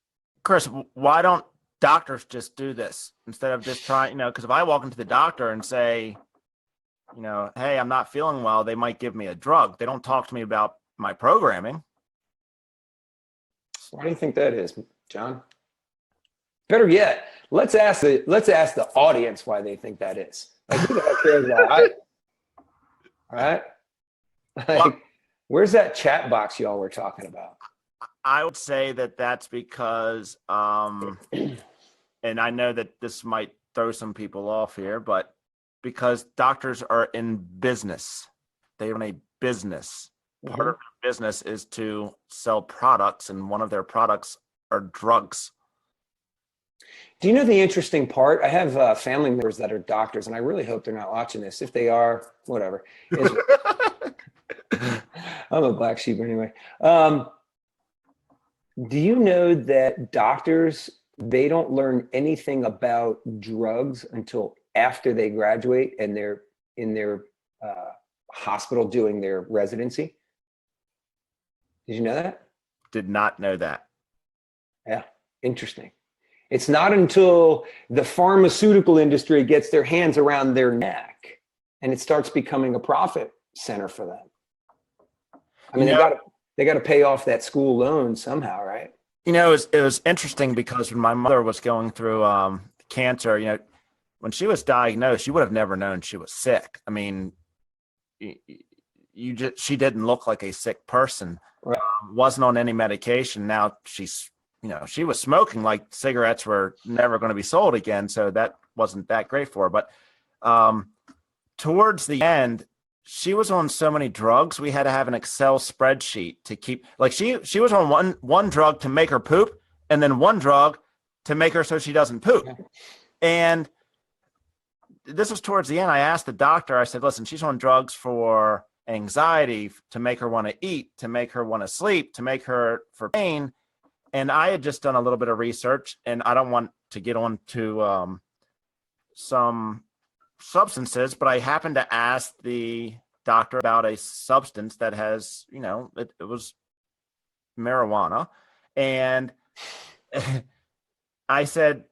[SPEAKER 4] Chris, why don't doctors just do this instead of just trying, because if I walk into the doctor and say, hey, I'm not feeling well, they might give me a drug. They don't talk to me about my programming.
[SPEAKER 5] Why do you think that is, John? Better yet, let's ask the audience why they think that is. Like, who the hell cares why? Right? Like, where's that chat box y'all were talking about?
[SPEAKER 4] I would say that that's because, and I know that this might throw some people off here, but because doctors are in business, they run a business. Part of their business is to sell products, and one of their products are drugs.
[SPEAKER 5] Do you know the interesting part? I have family members that are doctors, and I really hope they're not watching this. If they are, whatever. I'm a black sheep anyway. Do you know that doctors, they don't learn anything about drugs until after they graduate and they're in their hospital doing their residency? Did you know that?
[SPEAKER 4] Did not know that.
[SPEAKER 5] Yeah, interesting. It's not until the pharmaceutical industry gets their hands around their neck and it starts becoming a profit center for them. I mean, they got to pay off that school loan somehow, right?
[SPEAKER 4] It was interesting because when my mother was going through cancer, when she was diagnosed, you would have never known she was sick. I mean, she didn't look like a sick person.
[SPEAKER 5] Right.
[SPEAKER 4] Wasn't on any medication. Now she was smoking like cigarettes were never going to be sold again. So that wasn't that great for her. But towards the end, she was on so many drugs. We had to have an Excel spreadsheet to keep, like, she was on one drug to make her poop, and then one drug to make her so she doesn't poop. And this was towards the end. I asked the doctor, I said, listen, she's on drugs for anxiety, to make her want to eat, to make her want to sleep, to make her for pain. And I had just done a little bit of research, and I don't want to get on to some substances, but I happened to ask the doctor about a substance that has, it was marijuana. And I said,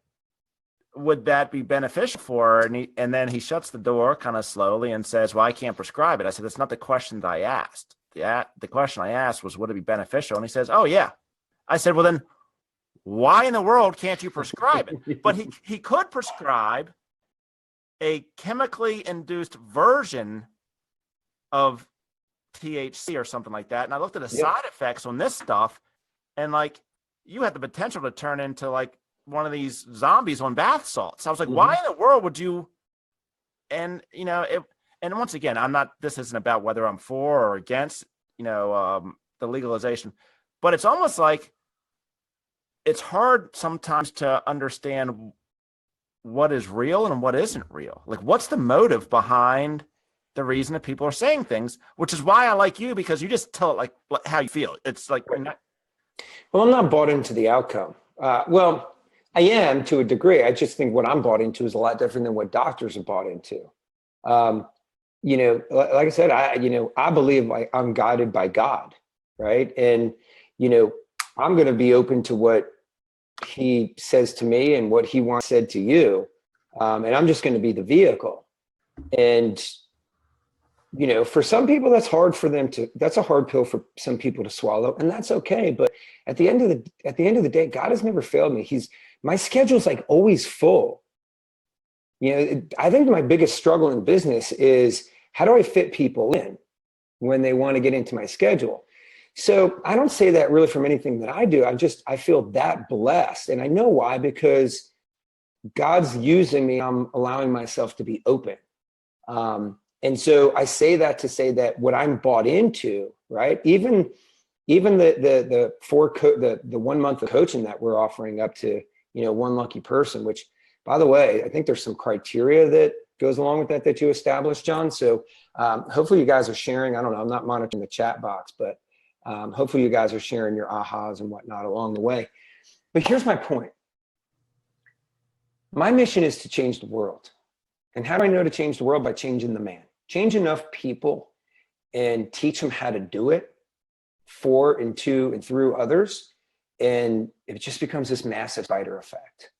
[SPEAKER 4] would that be beneficial for her? And then he shuts the door kind of slowly and says, well, I can't prescribe it. I said, that's not the question that I asked. The question I asked was, would it be beneficial? And he says, oh, yeah. I said, well, then why in the world can't you prescribe it? But he could prescribe a chemically induced version of THC or something like that. And I looked at the side effects on this stuff, and like, you had the potential to turn into like one of these zombies on bath salts. I was like, why in the world would you? And, and once again, this isn't about whether I'm for or against, the legalization, but it's almost like it's hard sometimes to understand what is real and what isn't real. Like, what's the motive behind the reason that people are saying things, which is why I like you, because you just tell it like how you feel. It's like,
[SPEAKER 5] Well, I'm not bought into the outcome. Well, I am to a degree. I just think what I'm bought into is a lot different than what doctors are bought into. Like I said, I believe I'm guided by God, right? And, I'm going to be open to what he says to me and what he wants said to you. And I'm just going to be the vehicle. And, for some people, that's a hard pill for some people to swallow, and that's okay. But at the end of the day, God has never failed me. My schedule's like always full. I think my biggest struggle in business is, how do I fit people in when they want to get into my schedule? So I don't say that really from anything that I do. I feel that blessed. And I know why, because God's using me. I'm allowing myself to be open. And so I say that to say that what I'm bought into, right? Even the 1 month of coaching that we're offering up to, one lucky person, which, by the way, I think there's some criteria that goes along with that you established, John. So hopefully you guys are sharing. I don't know, I'm not monitoring the chat box, but hopefully you guys are sharing your ahas and whatnot along the way. But here's my point. My mission is to change the world. And how do I know to change the world? By changing the man. Change enough people and teach them how to do it for and to and through others. And it just becomes this massive spider effect.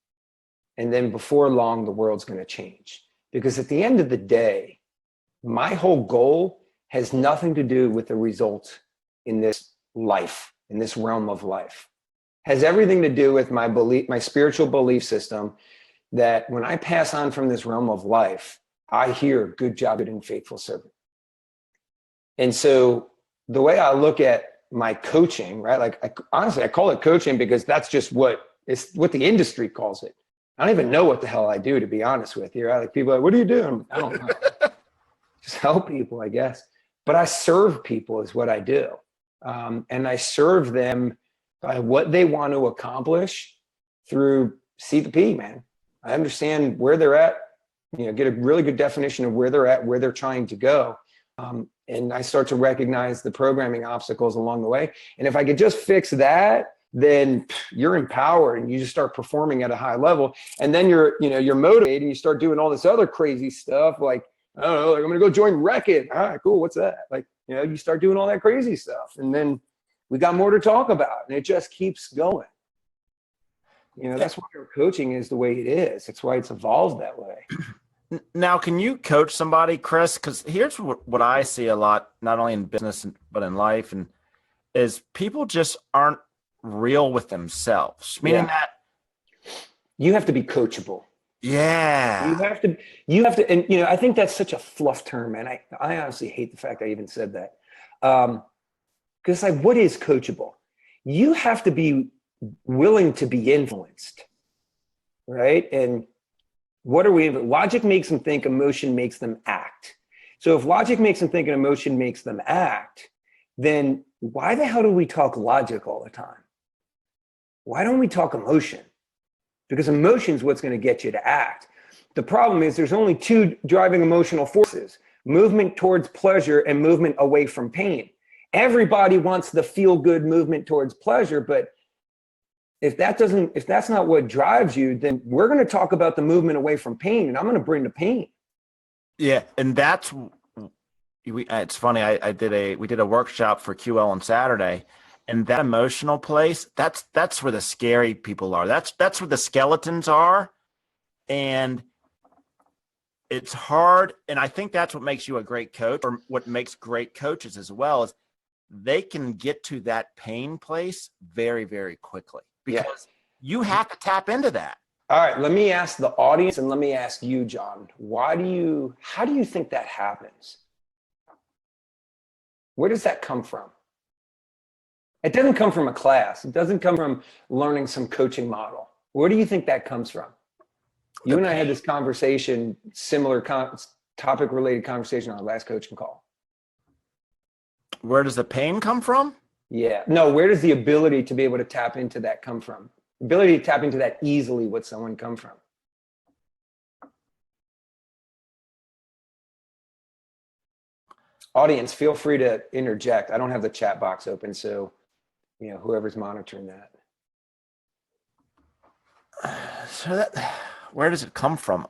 [SPEAKER 5] And then before long, the world's going to change. Because at the end of the day, my whole goal has nothing to do with the result in this life, in this realm of life. It has everything to do with my belief, my spiritual belief system, that when I pass on from this realm of life, I hear, good job, good and faithful servant. And so the way I look at my coaching, right? Like, honestly, I call it coaching because that's just what the industry calls it. I don't even know what the hell I do, to be honest with you. Right? Like, people are like, what are you doing? I don't know. Just help people, I guess. But I serve people is what I do. And I serve them by what they want to accomplish through C the P, man. I understand where they're at, get a really good definition of where they're at, where they're trying to go. And I start to recognize the programming obstacles along the way. And if I could just fix that, then you're empowered and you just start performing at a high level. And then you're motivated and you start doing all this other crazy stuff. Like, I don't know, like, I'm going to go join Wreck-It. All right, cool. What's that? Like, you start doing all that crazy stuff. And then we got more to talk about, and it just keeps going. That's why our coaching is the way it is. That's why it's evolved that way.
[SPEAKER 4] Now, can you coach somebody, Chris? Because here's what I see a lot, not only in business, but in life, and is people just aren't real with themselves, meaning that
[SPEAKER 5] you have to be coachable.
[SPEAKER 4] Yeah.
[SPEAKER 5] You have to, and I think that's such a fluff term, and I honestly hate the fact I even said that. Because it's like, what is coachable? You have to be willing to be influenced, right? And what are we? Logic makes them think, emotion makes them act. So if logic makes them think and emotion makes them act, then why the hell do we talk logic all the time? Why don't we talk emotion? Because emotion is what's going to get you to act. The problem is there's only two driving emotional forces: movement towards pleasure and movement away from pain. Everybody wants the feel-good movement towards pleasure, but if that's not what drives you, then we're going to talk about the movement away from pain, and I'm going to bring the pain.
[SPEAKER 4] Yeah, and it's funny. We did a workshop for QL on Saturday, and that emotional place, that's where the scary people are. That's where the skeletons are, and it's hard. And I think that's what makes you a great coach, or what makes great coaches as well, is they can get to that pain place very, very quickly. Because you have to tap into that.
[SPEAKER 5] All right, let me ask the audience, and let me ask you, John, how do you think that happens? Where does that come from? It doesn't come from a class. It doesn't come from learning some coaching model. Where do you think that comes from? You and I had this conversation, similar topic-related conversation on our last coaching call.
[SPEAKER 4] Where does the pain come from?
[SPEAKER 5] Yeah. No, where does the ability to be able to tap into that come from? ability to tap into that easily with someone come from. Audience, feel free to interject. I don't have the chat box open, so whoever's monitoring that.
[SPEAKER 4] So where does it come from?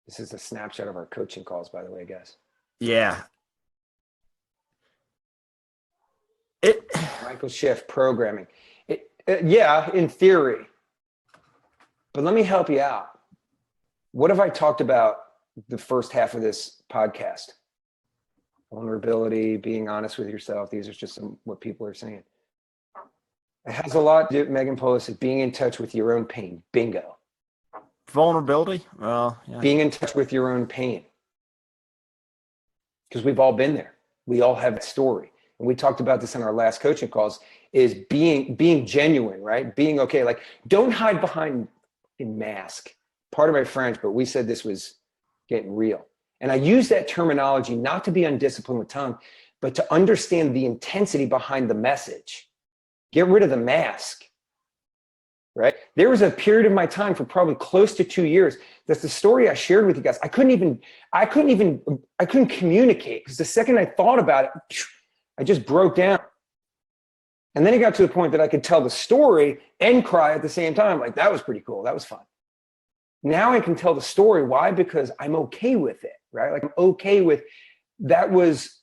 [SPEAKER 5] This is a snapshot of our coaching calls, by the way, guys.
[SPEAKER 4] Yeah.
[SPEAKER 5] Michael Schiff, programming. Yeah, in theory. But let me help you out. What have I talked about the first half of this podcast? Vulnerability, being honest with yourself. These are just what people are saying. It has a lot to do with Megan Polis, being in touch with your own pain. Bingo.
[SPEAKER 4] Vulnerability? Well, yeah.
[SPEAKER 5] Being in touch with your own pain. Because we've all been there. We all have a story. And we talked about this in our last coaching calls, is being genuine, right? Being okay. Like, don't hide behind a mask. Part of my French, but we said this was getting real. And I use that terminology not to be undisciplined with tongue, but to understand the intensity behind the message. Get rid of the mask, right? There was a period of my time for probably close to 2 years. That's the story I shared with you guys. I couldn't communicate, because the second I thought about it, I just broke down. And then it got to the point that I could tell the story and cry at the same time. Like, that was pretty cool. That was fun. Now I can tell the story. Why? Because I'm okay with it, right? Like, I'm okay with that. Was,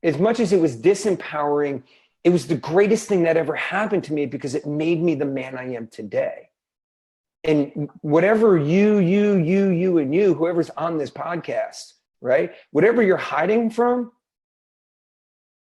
[SPEAKER 5] as much as it was disempowering, it was the greatest thing that ever happened to me, because it made me the man I am today. And whatever you, and you, whoever's on this podcast, right? Whatever you're hiding from,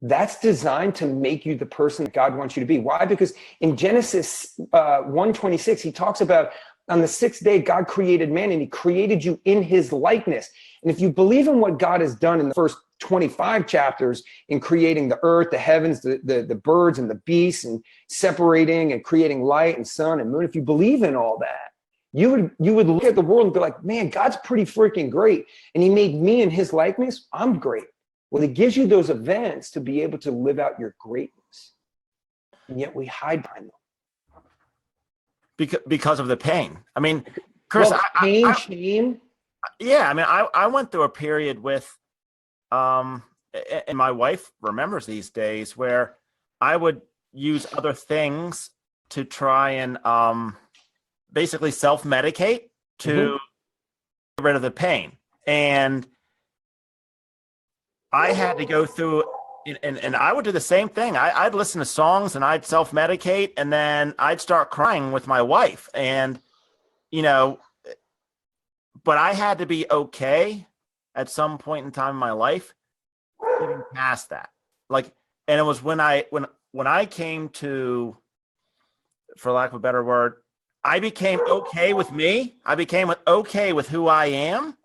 [SPEAKER 5] that's designed to make you the person that God wants you to be. Why? Because in Genesis 1:26, he talks about, on the sixth day, God created man, and he created you in his likeness. And if you believe in what God has done in the first 25 chapters in creating the earth, the heavens, the birds and the beasts, and separating and creating light and sun and moon, if you believe in all that, you would look at the world and be like, man, God's pretty freaking great. And he made me in his likeness. I'm great. Well, it gives you those events to be able to live out your greatness. And yet we hide behind them.
[SPEAKER 4] Because of the pain. I mean, Chris,
[SPEAKER 5] shame.
[SPEAKER 4] Yeah, I mean, I went through a period with, and my wife remembers these days, where I would use other things to try and basically self-medicate to get rid of the pain. And I had to go through, and I would do the same thing. I'd listen to songs and I'd self-medicate, and then I'd start crying with my wife. And, but I had to be okay at some point in time in my life getting past that. Like, and it was when I came to, for lack of a better word, I became okay with me. I became okay with who I am,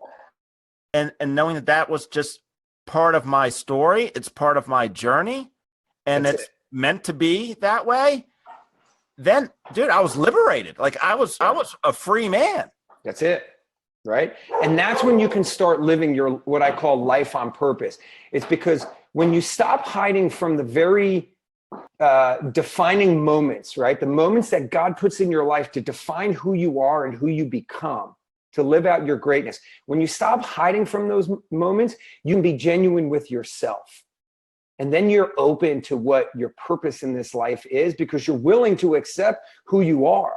[SPEAKER 4] and knowing that was just part of my story. It's part of my journey, and it's meant to be that way. Then, dude, I was liberated. Like, I was a free man.
[SPEAKER 5] That's it. Right. And that's when you can start living your, what I call life on purpose. It's because when you stop hiding from the very defining moments, right? The moments that God puts in your life to define who you are and who you become, to live out your greatness. When you stop hiding from those moments, you can be genuine with yourself. And then you're open to what your purpose in this life is, because you're willing to accept who you are,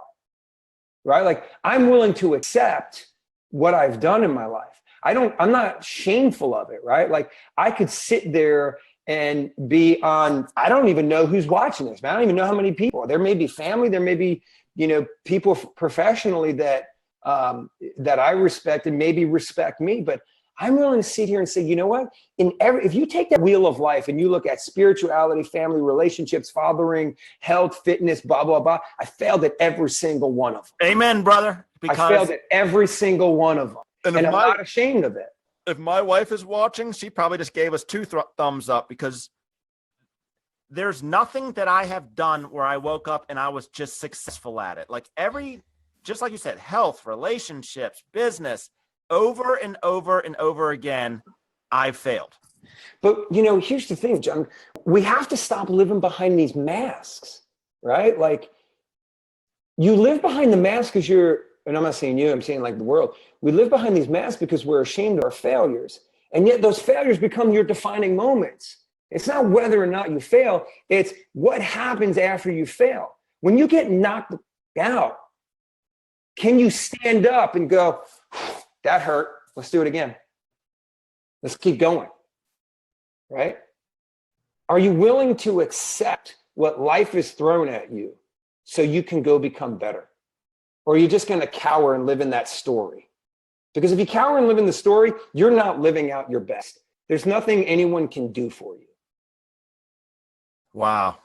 [SPEAKER 5] right? Like, I'm willing to accept what I've done in my life. I'm not shameful of it, right? Like, I could sit there and be on, I don't even know who's watching this, man. I don't even know how many people. There may be family, there may be, people professionally that I respect and maybe respect me, but I'm willing to sit here and say, you know what? If you take that wheel of life and you look at spirituality, family, relationships, fathering, health, fitness, blah, blah, blah, I failed at every single one of them.
[SPEAKER 4] Amen, brother.
[SPEAKER 5] I failed at every single one of them. And I'm not ashamed of it.
[SPEAKER 4] If my wife is watching, she probably just gave us two thumbs up, because there's nothing that I have done where I woke up and I was just successful at it. Like, just like you said, health, relationships, business, over and over and over again, I've failed.
[SPEAKER 5] But, here's the thing, John, we have to stop living behind these masks, right? Like, you live behind the mask because and I'm not saying you, I'm saying like the world. We live behind these masks because we're ashamed of our failures. And yet those failures become your defining moments. It's not whether or not you fail, it's what happens after you fail. When you get knocked out, can you stand up and go, that hurt, let's do it again. Let's keep going, right? Are you willing to accept what life is thrown at you so you can go become better? Or are you just going to cower and live in that story? Because if you cower and live in the story, you're not living out your best. There's nothing anyone can do for you.
[SPEAKER 4] Wow.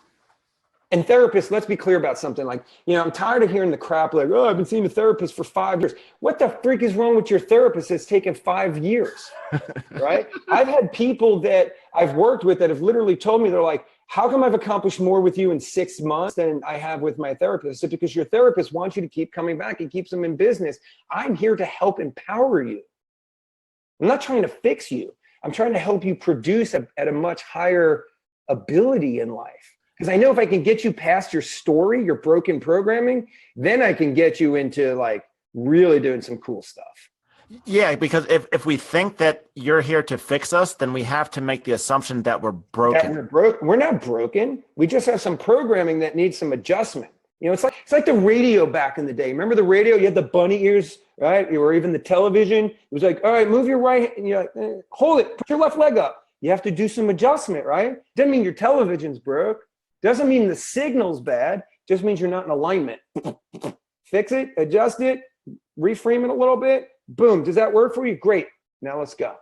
[SPEAKER 5] And therapists, let's be clear about something. Like, I'm tired of hearing the crap like, oh, I've been seeing a therapist for 5 years. What the freak is wrong with your therapist that's taken 5 years, right? I've had people that I've worked with that have literally told me, they're like, how come I've accomplished more with you in 6 months than I have with my therapist? It's because your therapist wants you to keep coming back and keeps them in business. I'm here to help empower you. I'm not trying to fix you. I'm trying to help you produce at a much higher ability in life. Because I know if I can get you past your story, your broken programming, then I can get you into like really doing some cool stuff.
[SPEAKER 4] Yeah, because if we think that you're here to fix us, then we have to make the assumption that we're broken.
[SPEAKER 5] We're not broken. We just have some programming that needs some adjustment. It's like the radio back in the day. Remember the radio? You had the bunny ears, right? Or even the television. It was like, all right, move your right, and you're like, hold it, put your left leg up. You have to do some adjustment, right? Doesn't mean your television's broke. Doesn't mean the signal's bad. Just means you're not in alignment. Fix it, adjust it, reframe it a little bit. Boom. Does that work for you? Great. Now let's go.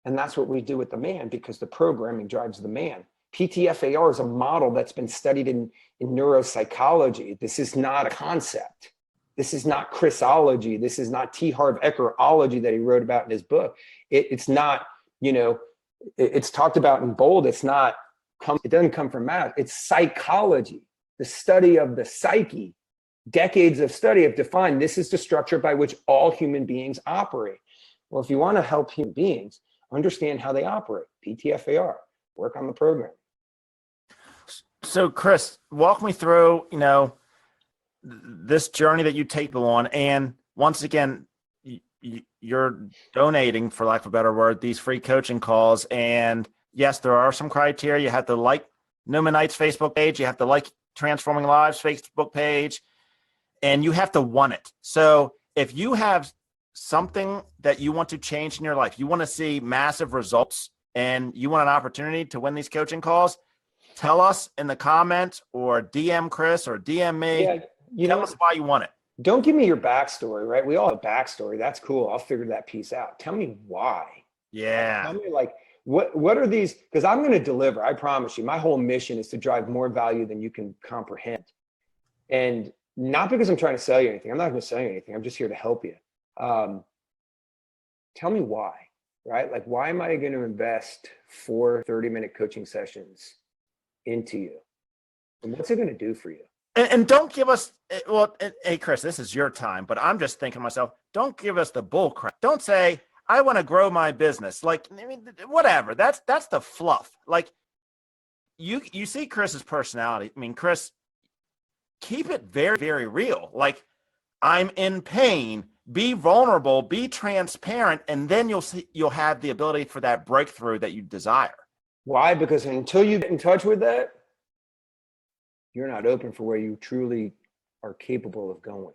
[SPEAKER 5] And that's what we do with the man, because the programming drives the man. PTFAR is a model that's been studied in neuropsychology. This is not a concept. This is not Chrisology. This is not T. Harv Ekerology that he wrote about in his book. It's not, it's talked about in bold. It doesn't come from math. It's psychology, the study of the psyche. Decades of study have defined this is the structure by which all human beings operate. Well, if you want to help human beings understand how they operate, PTFAR, work on the program.
[SPEAKER 4] So, Chris, walk me through, this journey that you take people on. And once again, you're donating, for lack of a better word, these free coaching calls. And yes, there are some criteria. You have to like Newmanites Facebook page. You have to like Transforming Lives Facebook page. And you have to want it. So if you have something that you want to change in your life, you want to see massive results, and you want an opportunity to win these coaching calls, tell us in the comments or DM Chris or DM me. Yeah, tell us why you want it.
[SPEAKER 5] Don't give me your backstory, right? We all have backstory. That's cool. I'll figure that piece out. Tell me why.
[SPEAKER 4] Yeah.
[SPEAKER 5] Tell me like, what are these? Because I'm going to deliver. I promise you. My whole mission is to drive more value than you can comprehend. And not because I'm trying to sell you anything. I'm not going to sell you anything. I'm just here to help you. Tell me why, right? Like, why am I going to invest 4 30-minute coaching sessions into you? And what's it going to do for you?
[SPEAKER 4] And don't give us, hey, Chris, this is your time, but I'm just thinking to myself, don't give us the bull crap. Don't say, I want to grow my business. Like, I mean, whatever. That's the fluff. Like, you see Chris's personality. I mean, Chris, keep it very, very real. Like, I'm in pain. Be vulnerable. Be transparent, and then you'll have the ability for that breakthrough that you desire.
[SPEAKER 5] Why? Because until you get in touch with that, you're not open for where you truly are capable of going.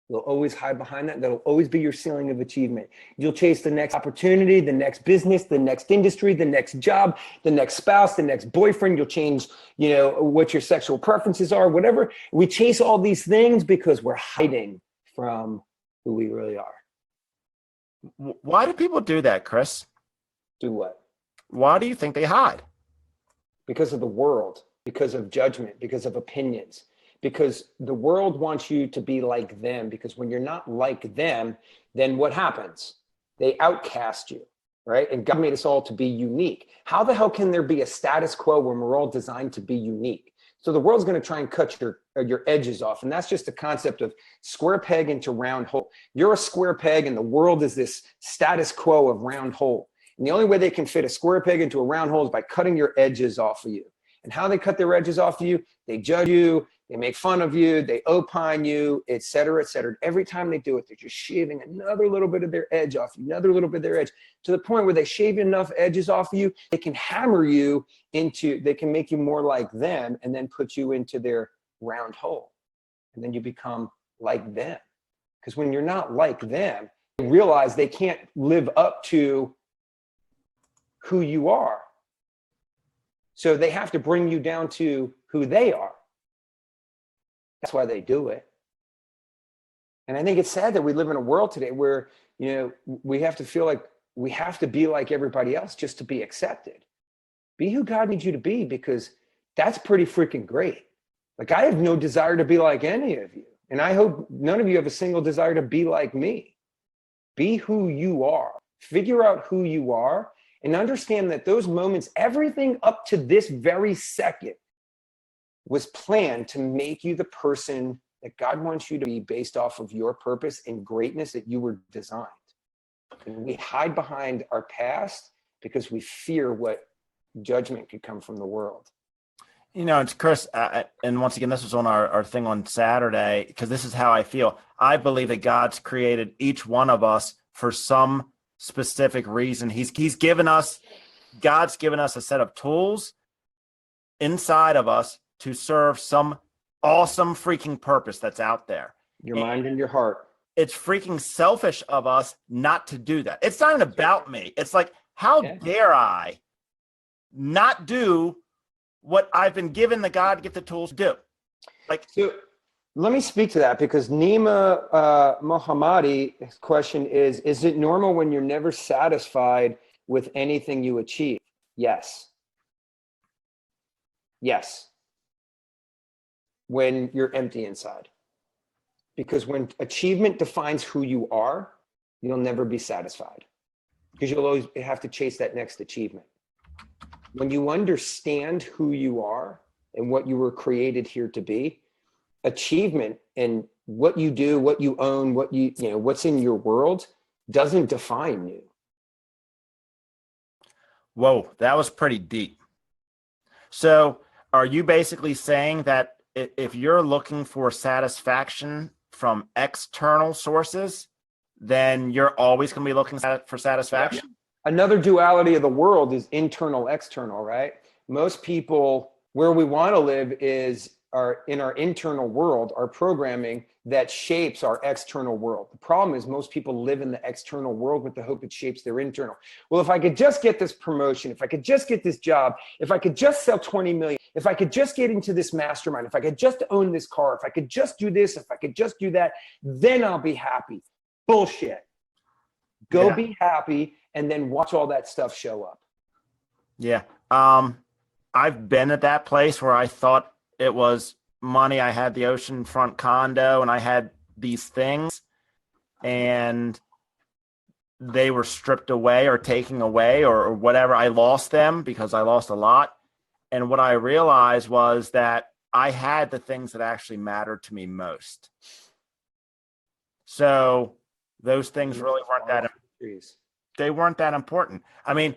[SPEAKER 5] You'll always hide behind that. That'll always be your ceiling of achievement. You'll chase the next opportunity, the next business, the next industry, the next job, the next spouse, the next boyfriend. You'll change, what your sexual preferences are, whatever. We chase all these things because we're hiding from who we really are.
[SPEAKER 4] Why do people do that, Chris?
[SPEAKER 5] Do what?
[SPEAKER 4] Why do you think they hide?
[SPEAKER 5] Because of the world, because of judgment, because of opinions. Because the world wants you to be like them, because when you're not like them, then what happens? They outcast you, right? And God made us all to be unique. How the hell can there be a status quo when we're all designed to be unique? So the world's going to try and cut your edges off. And that's just the concept of square peg into round hole. You're a square peg and the world is this status quo of round hole. And the only way they can fit a square peg into a round hole is by cutting your edges off of you. And how they cut their edges off of you, they judge you, they make fun of you, they opine you, et cetera, et cetera. Every time they do it, they're just shaving another little bit of their edge off you, another little bit of their edge, to the point where they shave enough edges off of you, they can hammer you into, they can make you more like them and then put you into their round hole. And then you become like them. Because when you're not like them, you realize they can't live up to who you are. So they have to bring you down to who they are. That's why they do it. And I think it's sad that we live in a world today where, we have to feel like we have to be like everybody else just to be accepted. Be who God needs you to be, because that's pretty freaking great. Like, I have no desire to be like any of you. And I hope none of you have a single desire to be like me. Be who you are. Figure out who you are and understand that those moments, everything up to this very second, was planned to make you the person that God wants you to be based off of your purpose and greatness that you were designed. And we hide behind our past because we fear what judgment could come from the world.
[SPEAKER 4] It's Chris, and once again, this was on our thing on Saturday, because this is how I feel. I believe that God's created each one of us for some specific reason. God's given us a set of tools inside of us to serve some awesome freaking purpose that's out there.
[SPEAKER 5] Your mind and your heart.
[SPEAKER 4] It's freaking selfish of us not to do that. It's not even about me. It's like, how dare I not do what I've been given the God to get the tools to do? Like,
[SPEAKER 5] so let me speak to that, because Nima Mohammadi's question is it normal when you're never satisfied with anything you achieve? Yes. Yes. When you're empty inside. Because when achievement defines who you are, you'll never be satisfied, because you'll always have to chase that next achievement. When you understand who you are and what you were created here to be, achievement and what you do, what you own, what's in your world doesn't define you.
[SPEAKER 4] Whoa, that was pretty deep. So are you basically saying that if you're looking for satisfaction from external sources, then you're always going to be looking for satisfaction?
[SPEAKER 5] Yeah. Another duality of the world is internal, external, right? Most people, where we want to live is in our internal world, our programming that shapes our external world. The problem is most people live in the external world with the hope it shapes their internal. Well, if I could just get this promotion, if I could just get this job, if I could just sell 20 million, if I could just get into this mastermind, if I could just own this car, if I could just do this, if I could just do that, then I'll be happy. Bullshit. Go be happy, and then watch all that stuff show up.
[SPEAKER 4] Yeah. I've been at that place where I thought it was money. I had the oceanfront condo and I had these things, and they were stripped away or taken away or whatever. I lost them because I lost a lot. And what I realized was that I had the things that actually mattered to me most. So those things really weren't that important. I mean,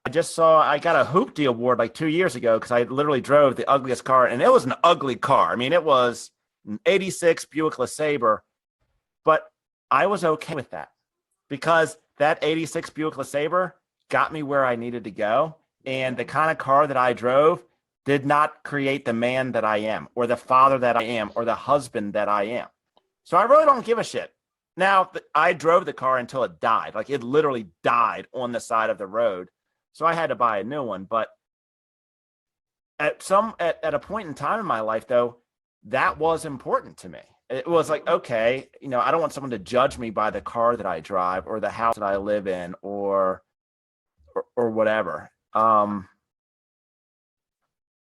[SPEAKER 4] I got a Hoopty award like 2 years ago because I literally drove the ugliest car, and it was an ugly car. I mean, it was an 86 Buick LeSabre, but I was okay with that because that 86 Buick LeSabre got me where I needed to go. And the kind of car that I drove did not create the man that I am, or the father that I am, or the husband that I am. So I really don't give a shit. Now, I drove the car until it died. Like, it literally died on the side of the road. So I had to buy a new one. But at a point in time in my life, though, that was important to me. It was like, okay, I don't want someone to judge me by the car that I drive or the house that I live in or whatever.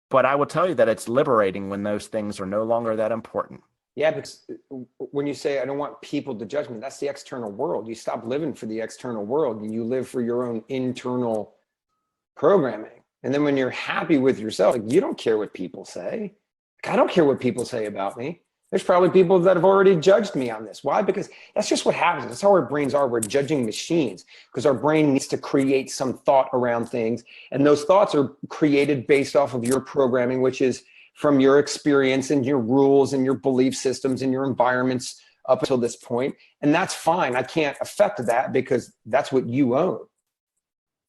[SPEAKER 4] But I will tell you that it's liberating when those things are no longer that important.
[SPEAKER 5] Yeah, because when you say, I don't want people to judge me, that's the external world. You stop living for the external world and you live for your own internal programming. And then when you're happy with yourself, like, you don't care what people say. Like, I don't care what people say about me. There's probably people that have already judged me on this. Why? Because that's just what happens. That's how our brains are. We're judging machines because our brain needs to create some thought around things. And those thoughts are created based off of your programming, which is from your experience and your rules and your belief systems and your environments up until this point. And that's fine. I can't affect that because that's what you own.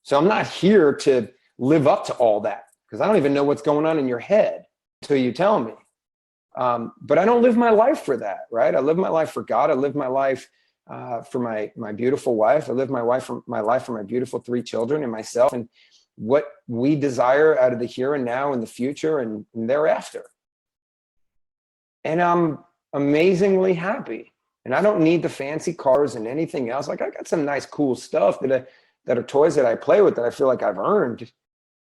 [SPEAKER 5] So I'm not here to live up to all that because I don't even know what's going on in your head until you tell me. But I don't live my life for that, right? I live my life for God. I live my life for my beautiful wife. I live my life for my beautiful 3 children and myself, and what we desire out of the here and now and the future and thereafter. And I'm amazingly happy. And I don't need the fancy cars and anything else. Like I got some nice, cool stuff that are toys that I play with that I feel like I've earned,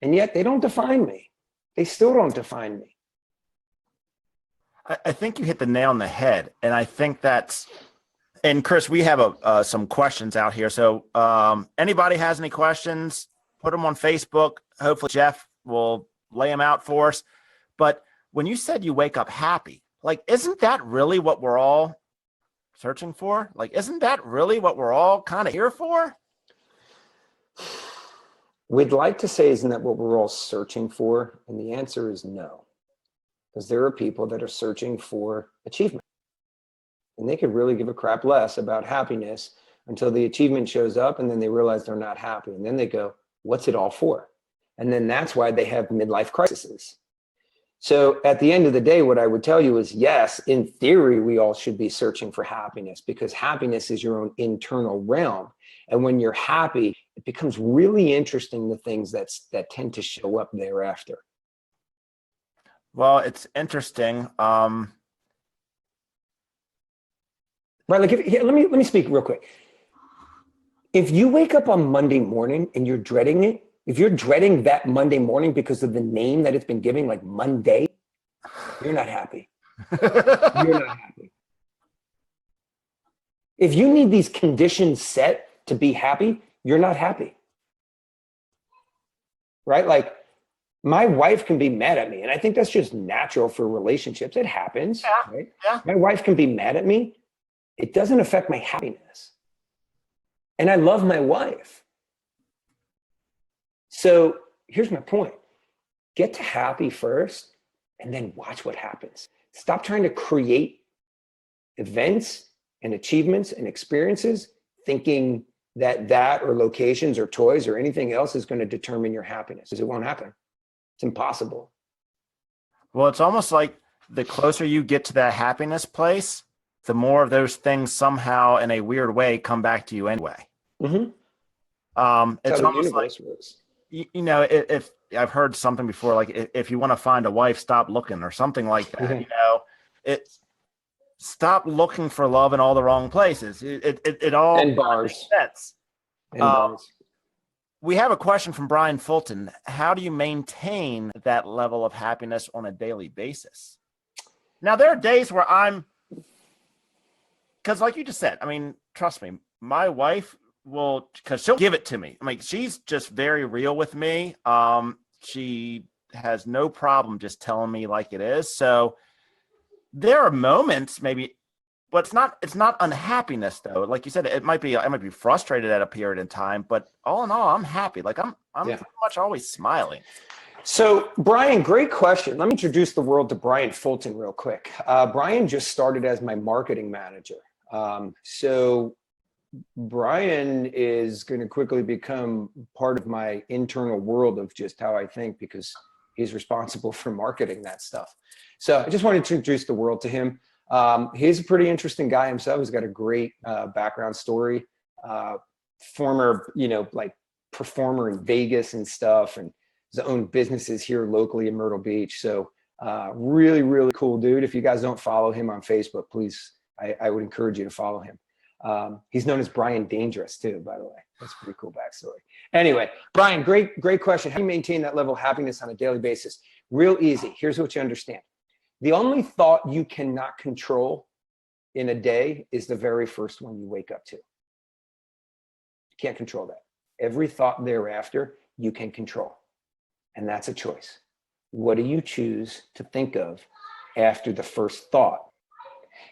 [SPEAKER 5] and yet they don't define me. They still don't define me.
[SPEAKER 4] I think you hit the nail on the head. And I think that's, and Chris, we have some questions out here. So anybody has any questions, put them on Facebook. Hopefully Jeff will lay them out for us. But when you said you wake up happy, like, isn't that really what we're all searching for? Like, isn't that really what we're all kind of here for?
[SPEAKER 5] We'd like to say, isn't that what we're all searching for? And the answer is no. Because there are people that are searching for achievement. And they could really give a crap less about happiness until the achievement shows up, and then they realize they're not happy. And then they go, what's it all for? And then that's why they have midlife crises. So at the end of the day, what I would tell you is, yes, in theory, we all should be searching for happiness because happiness is your own internal realm. And when you're happy, it becomes really interesting, the things that tend to show up thereafter.
[SPEAKER 4] Well, it's interesting.
[SPEAKER 5] Right. Like, let me speak real quick. If you wake up on Monday morning and you're dreading it, if you're dreading that Monday morning because of the name that it's been given, like Monday, you're not happy. You're not happy. If you need these conditions set to be happy, you're not happy. Right? Like, my wife can be mad at me, and I think that's just natural for relationships. It happens, right?
[SPEAKER 4] Yeah.
[SPEAKER 5] My wife can be mad at me. It doesn't affect my happiness. And I love my wife. So here's my point. Get to happy first, and then watch what happens. Stop trying to create events and achievements and experiences thinking that or locations or toys or anything else is going to determine your happiness, because it won't happen. It's impossible.
[SPEAKER 4] Well, it's almost like the closer you get to that happiness place, the more of those things somehow in a weird way come back to you anyway.
[SPEAKER 5] Mm-hmm.
[SPEAKER 4] It's almost like, if I've heard something before, like if you want to find a wife, stop looking or something like that, stop looking for love in all the wrong places. It all
[SPEAKER 5] and bars.
[SPEAKER 4] Makes sense.
[SPEAKER 5] And bars.
[SPEAKER 4] We have a question from Brian Fulton. How do you maintain that level of happiness on a daily basis? Now, there are days where because like you just said, I mean, trust me, my wife will, because she'll give it to me. I mean, she's just very real with me. She has no problem just telling me like it is. So there are moments maybe, but it's not unhappiness though. Like you said, I might be frustrated at a period in time, but all in all, I'm happy. Like I'm pretty much always smiling.
[SPEAKER 5] So Brian, great question. Let me introduce the world to Brian Fulton real quick. Brian just started as my marketing manager. So Brian is going to quickly become part of my internal world of just how I think, because he's responsible for marketing that stuff. So I just wanted to introduce the world to him. He's a pretty interesting guy himself. He's got a great background story. Former, like performer in Vegas and stuff, and his own businesses here locally in Myrtle Beach. So really, really cool dude. If you guys don't follow him on Facebook, please, I would encourage you to follow him. He's known as Brian Dangerous too, by the way. That's a pretty cool backstory. Anyway, Brian, great question. How do you maintain that level of happiness on a daily basis? Real easy. Here's what you understand. The only thought you cannot control in a day is the very first one you wake up to. You can't control that. Every thought thereafter, you can control. And that's a choice. What do you choose to think of after the first thought?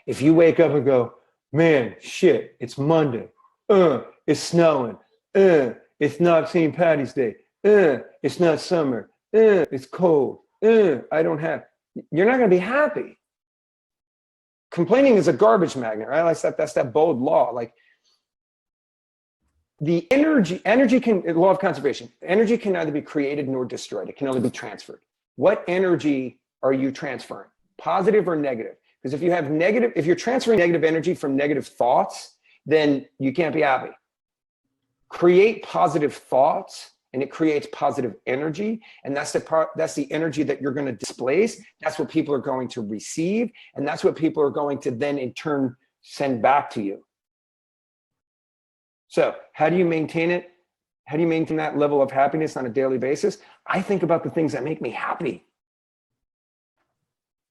[SPEAKER 5] If you wake up and go, man, shit, it's Monday. It's snowing. It's not St. Patty's Day. It's not summer. It's cold. I don't have. You're not going to be happy. Complaining is a garbage magnet, right? That's that bold law. Like the energy can, law of conservation, energy can neither be created nor destroyed. It can only be transferred. What energy are you transferring? Positive or negative? Because if you're transferring negative energy from negative thoughts, then you can't be happy. Create positive thoughts and it creates positive energy. And that's the energy that you're going to displace. That's what people are going to receive. And that's what people are going to then in turn send back to you. So how do you maintain it? How do you maintain that level of happiness on a daily basis? I think about the things that make me happy.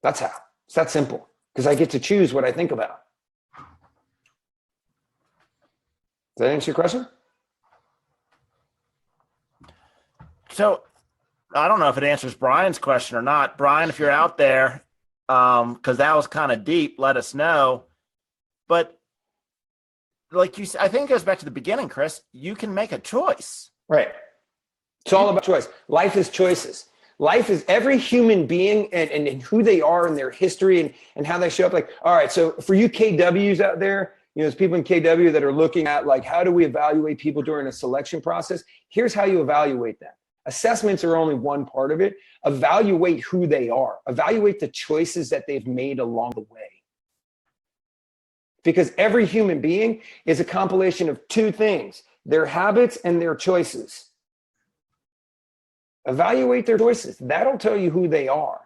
[SPEAKER 5] That's how. It's that simple. Because I get to choose what I think about. Does that answer your question?
[SPEAKER 4] So I don't know if it answers Brian's question or not. Brian, if you're out there, because that was kind of deep, let us know. But like you said, I think it goes back to the beginning, Chris. You can make a choice.
[SPEAKER 5] Right. It's all about choice. Life is choices. Life is every human being and who they are and their history and how they show up. Like, all right, so for you KWs out there, there's people in KW that are looking at like, how do we evaluate people during a selection process? Here's how you evaluate them. Assessments are only one part of it. Evaluate who they are. Evaluate the choices that they've made along the way. Because every human being is a compilation of two things, their habits and their choices. Evaluate their choices. That'll tell you who they are.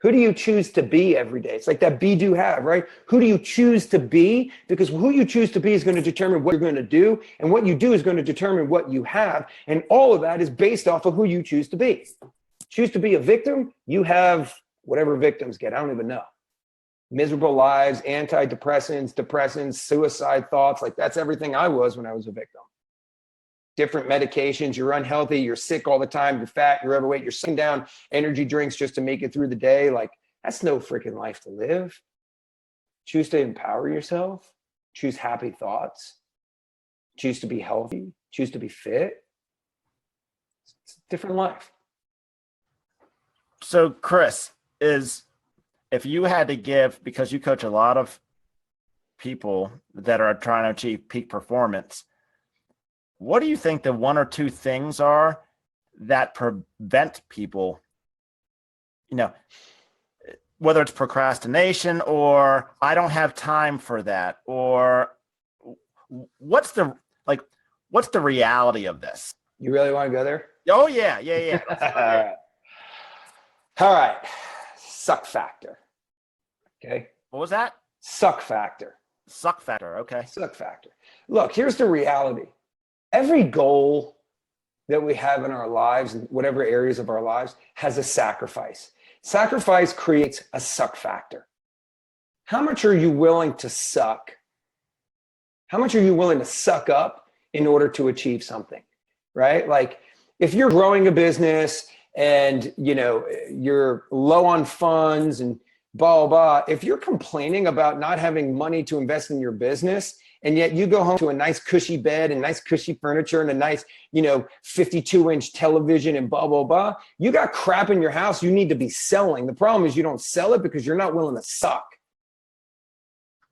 [SPEAKER 5] Who do you choose to be every day? It's like that be, do, have, right? Who do you choose to be? Because who you choose to be is going to determine what you're going to do. And what you do is going to determine what you have. And all of that is based off of who you choose to be. Choose to be a victim, you have whatever victims get. I don't even know. Miserable lives, antidepressants, depressants, suicide thoughts. Like that's everything I was when I was a victim. Different medications, you're unhealthy, you're sick all the time, you're fat, you're overweight, you're sucking down energy drinks just to make it through the day. Like that's no freaking life to live. Choose to empower yourself, choose happy thoughts, choose to be healthy, choose to be fit. It's a different life.
[SPEAKER 4] So Chris, if you had to give, because you coach a lot of people that are trying to achieve peak performance, what do you think the one or two things are that prevent people, whether it's procrastination or I don't have time for that, or what's the reality of this?
[SPEAKER 5] You really want to go there?
[SPEAKER 4] Oh yeah.
[SPEAKER 5] All right. Suck factor. Okay.
[SPEAKER 4] What was that?
[SPEAKER 5] Suck factor.
[SPEAKER 4] Suck factor. Okay.
[SPEAKER 5] Suck factor. Look, here's the reality. Every goal that we have in our lives, in whatever areas of our lives, has a sacrifice. Sacrifice creates a suck factor. How much are you willing to suck? How much are you willing to suck up in order to achieve something, right? Like if you're growing a business and you're low on funds and blah, blah, if you're complaining about not having money to invest in your business, and yet you go home to a nice cushy bed and nice cushy furniture and a nice, 52-inch television and blah, blah, blah. You got crap in your house you need to be selling. The problem is you don't sell it because you're not willing to suck.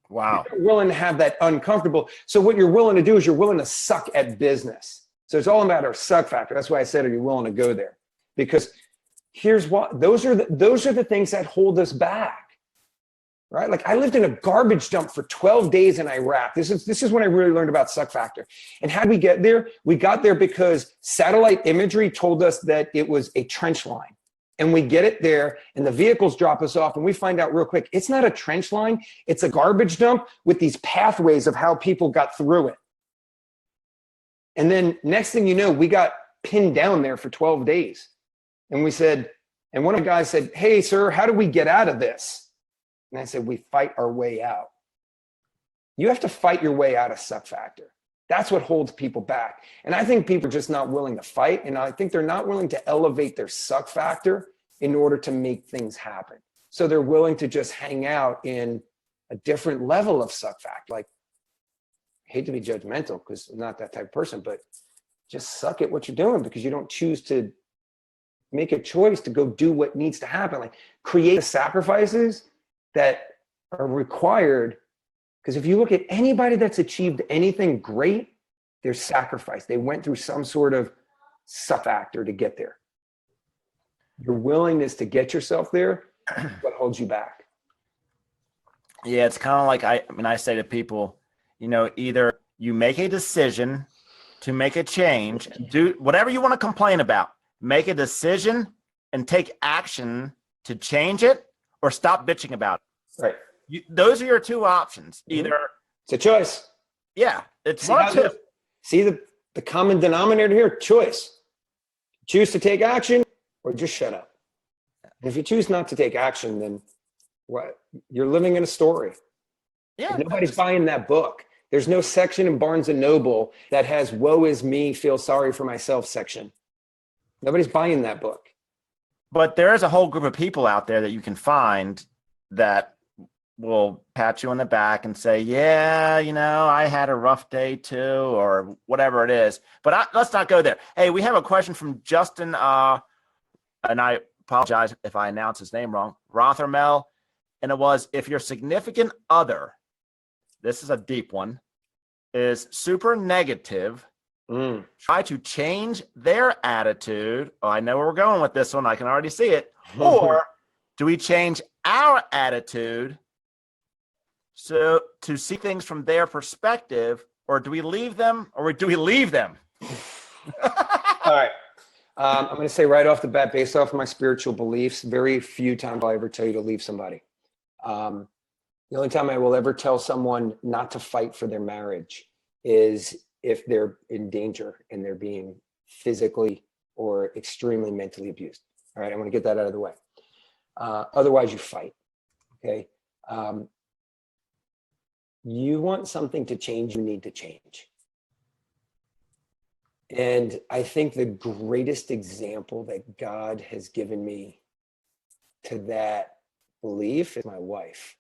[SPEAKER 4] Wow.
[SPEAKER 5] You're not willing to have that uncomfortable. So what you're willing to do is you're willing to suck at business. So it's all about our suck factor. That's why I said, are you willing to go there? Because here's what, those are the things that hold us back. Right? Like I lived in a garbage dump for 12 days in Iraq. This is when I really learned about suck factor. And how did we get there? We got there because satellite imagery told us that it was a trench line. And we get it there and the vehicles drop us off and we find out real quick, it's not a trench line. It's a garbage dump with these pathways of how people got through it. And then next thing you know, we got pinned down there for 12 days. And one of the guys said, hey, sir, how do we get out of this? And I said, we fight our way out. You have to fight your way out of suck factor. That's what holds people back. And I think people are just not willing to fight. And I think they're not willing to elevate their suck factor in order to make things happen. So they're willing to just hang out in a different level of suck factor. Like, I hate to be judgmental because I'm not that type of person, but just suck at what you're doing because you don't choose to make a choice to go do what needs to happen. Like, create the sacrifices that are required. Because if you look at anybody that's achieved anything great, there's sacrifice. They went through some sort of suck factor to get there. Your willingness to get yourself there is what holds you back.
[SPEAKER 4] Yeah, it's kind of like I say to people, either you make a decision to make a change, do whatever you want to complain about, make a decision and take action to change it, or stop bitching about it.
[SPEAKER 5] Right.
[SPEAKER 4] Those are your two options. Either
[SPEAKER 5] it's a choice.
[SPEAKER 4] Yeah, it's one of two.
[SPEAKER 5] See the common denominator here? Choice. Choose to take action or just shut up. And if you choose not to take action, then what? You're living in a story.
[SPEAKER 4] Yeah.
[SPEAKER 5] And nobody's buying that book. There's no section in Barnes and Noble that has "woe is me, feel sorry for myself" section. Nobody's buying that book.
[SPEAKER 4] But there is a whole group of people out there that you can find that will pat you on the back and say, yeah, I had a rough day too, or whatever it is. But let's not go there. Hey, we have a question from Justin, and I apologize if I announce his name wrong, Rothermel. And it was, if your significant other, this is a deep one, is super negative, try to change their attitude. Oh, I know where we're going with this one. I can already see it. Or do we change our attitude so to see things from their perspective, or do we leave them? All
[SPEAKER 5] right. I'm going to say right off the bat, based off of my spiritual beliefs, very few times I'll ever tell you to leave somebody. The only time I will ever tell someone not to fight for their marriage is if they're in danger and they're being physically or extremely mentally abused. All right. I want to get that out of the way. Otherwise you fight. Okay. You want something to change, you need to change. And I think the greatest example that God has given me to that belief is my wife.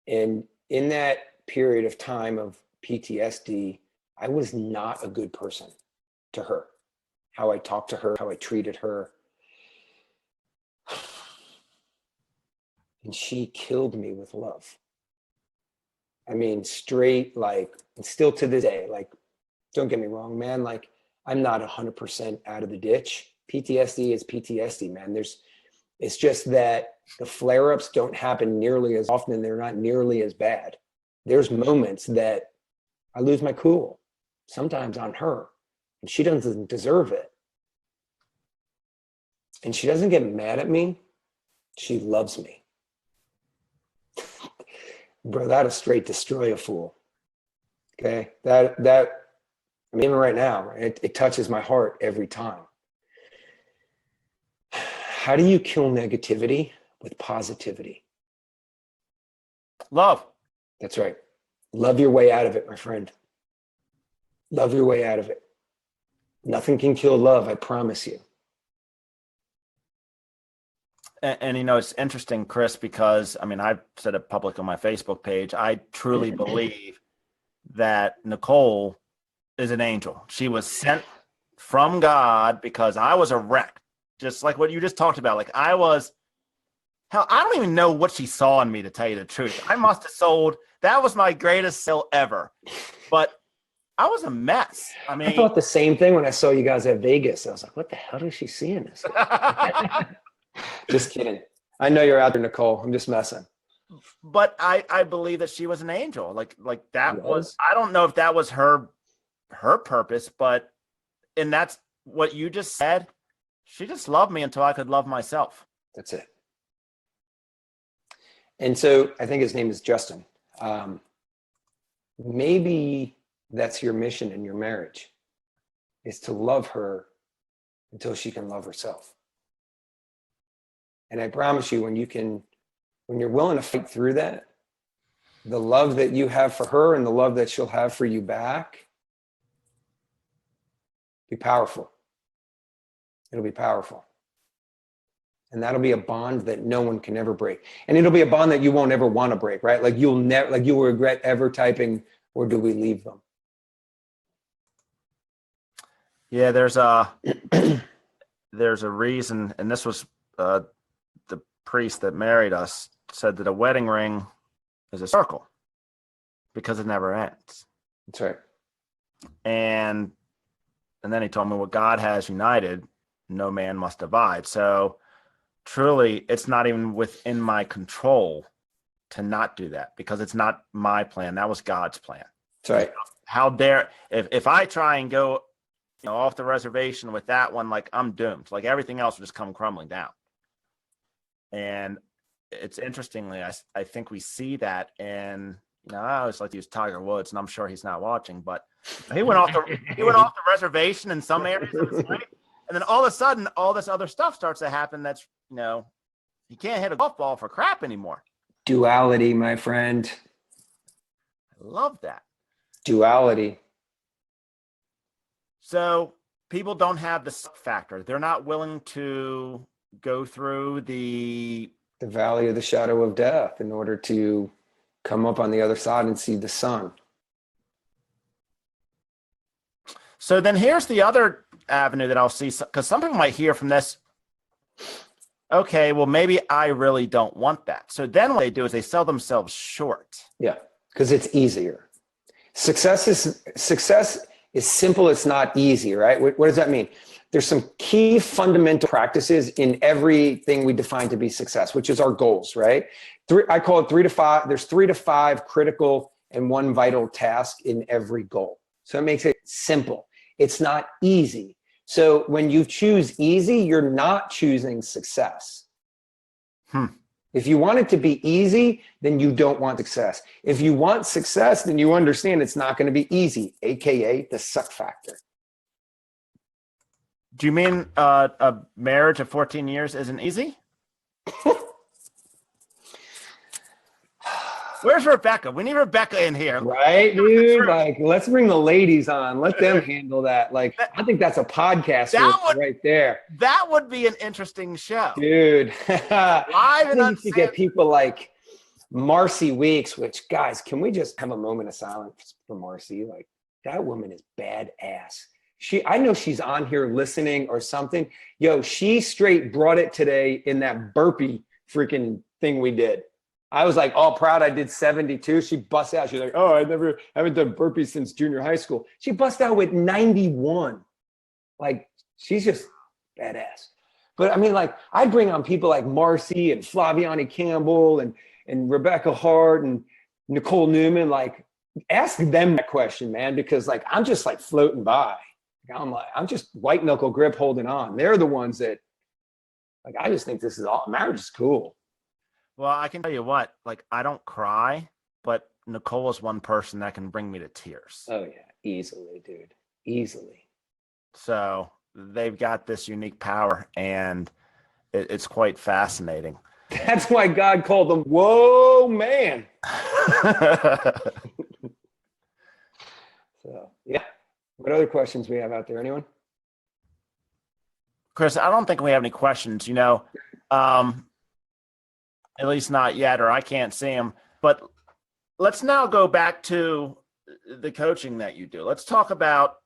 [SPEAKER 5] And in that period of time of PTSD, I was not a good person to her. How I talked to her, how I treated her. And she killed me with love. I mean, straight, like, and still to this day, like, don't get me wrong, man. Like, I'm not 100% out of the ditch. PTSD is PTSD, man. It's just that the flare-ups don't happen nearly as often and they're not nearly as bad. There's moments that I lose my cool, sometimes on her, and she doesn't deserve it. And she doesn't get mad at me. She loves me. Bro, that'll straight destroy a fool. Okay, that I mean, even right now, it touches my heart every time. How do you kill negativity with positivity?
[SPEAKER 4] Love.
[SPEAKER 5] That's right. Love your way out of it, my friend. Love your way out of it. Nothing can kill love, I promise you.
[SPEAKER 4] And it's interesting, Chris, because I've said it public on my Facebook page. I truly believe that Nicole is an angel. She was sent from God because I was a wreck, just like what you just talked about. Like, I don't even know what she saw in me, to tell you the truth. I must have sold. That was my greatest sale ever, but I was a mess.
[SPEAKER 5] I thought the same thing when I saw you guys at Vegas. I was like, what the hell does she see in this? Just kidding. I know you're out there, Nicole. I'm just messing.
[SPEAKER 4] But I believe that she was an angel. Like that was, I don't know if that was her purpose, and that's what you just said. She just loved me until I could love myself.
[SPEAKER 5] That's it. And so I think his name is Justin. Maybe that's your mission in your marriage, is to love her until she can love herself. And I promise you, when you're willing to fight through that, the love that you have for her and the love that she'll have for you back, be powerful. It'll be powerful. And that'll be a bond that no one can ever break. And it'll be a bond that you won't ever want to break, right? Like you'll never, like you will regret ever typing, or do we leave them?
[SPEAKER 4] Yeah, there's a reason, and this was the priest that married us said that a wedding ring is a circle because it never ends.
[SPEAKER 5] That's right.
[SPEAKER 4] And then he told me what God has united, no man must divide. So truly, it's not even within my control to not do that because it's not my plan. That was God's plan.
[SPEAKER 5] That's right.
[SPEAKER 4] How dare if I try and go off the reservation with that one, like I'm doomed. Like everything else will just come crumbling down. And it's interestingly, I think we see that, and I always like to use Tiger Woods, and I'm sure he's not watching, but he went off the reservation in some areas of his life, and then all of a sudden, all this other stuff starts to happen. That's he can't hit a golf ball for crap anymore.
[SPEAKER 5] Duality, my friend.
[SPEAKER 4] I love that.
[SPEAKER 5] Duality.
[SPEAKER 4] So people don't have the suck factor. They're not willing to go through the
[SPEAKER 5] valley of the shadow of death in order to come up on the other side and see the sun.
[SPEAKER 4] So then here's the other avenue that I'll see, because some people might hear from this, okay, well, maybe I really don't want that. So then what they do is they sell themselves short.
[SPEAKER 5] Yeah, because it's easier. Success is simple. It's not easy, right? What does that mean? There's some key fundamental practices in everything we define to be success, which is our goals, right? I call it 3 to 5. There's 3 to 5 critical and 1 vital task in every goal. So it makes it simple. It's not easy. So when you choose easy, you're not choosing success. If you want it to be easy, then you don't want success. If you want success, then you understand it's not going to be easy, AKA the suck factor.
[SPEAKER 4] Do you mean a marriage of 14 years isn't easy? Where's Rebecca? We need Rebecca in here.
[SPEAKER 5] Right, dude? Like, let's bring the ladies on. Let them handle that. Like, I think that's a podcast right there.
[SPEAKER 4] That would be an interesting show.
[SPEAKER 5] Dude.
[SPEAKER 4] Live and
[SPEAKER 5] uncensored. To get people like Marcy Weeks, which, guys, can we just have a moment of silence for Marcy? Like, that woman is badass. I know she's on here listening or something. Yo, she straight brought it today in that burpee freaking thing we did. I was like all proud I did 72. She busts out. She's like, oh, haven't done burpees since junior high school. She busts out with 91. Like, she's just badass. But I mean, like, I'd bring on people like Marcy and Flaviani Campbell and Rebecca Hart and Nicole Newman. Like, ask them that question, man, because like, I'm just like floating by. I'm just white knuckle grip holding on. They're the ones that, like, I just think this is all, marriage is cool.
[SPEAKER 4] Well, I can tell you what, like, I don't cry, but Nicole is one person that can bring me to tears.
[SPEAKER 5] Oh yeah, easily, dude, easily.
[SPEAKER 4] So they've got this unique power, and it's quite fascinating.
[SPEAKER 5] That's why God called them, whoa, man. So, yeah. What other questions we have out there? Anyone?
[SPEAKER 4] Chris, I don't think we have any questions, at least not yet, or I can't see them. But let's now go back to the coaching that you do. Let's talk about,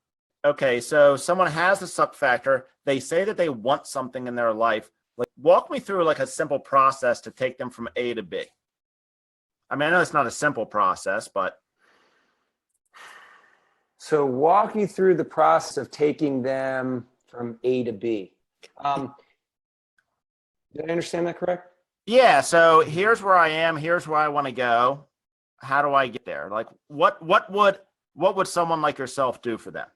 [SPEAKER 4] okay, so someone has the suck factor. They say that they want something in their life. Like, walk me through like a simple process to take them from A to B. I mean, I know it's not a simple process, but.
[SPEAKER 5] So walk you through the process of taking them from A to B. Did I understand that correct?
[SPEAKER 4] Yeah. So here's where I am. Here's where I want to go. How do I get there? Like, what would someone like yourself do for them?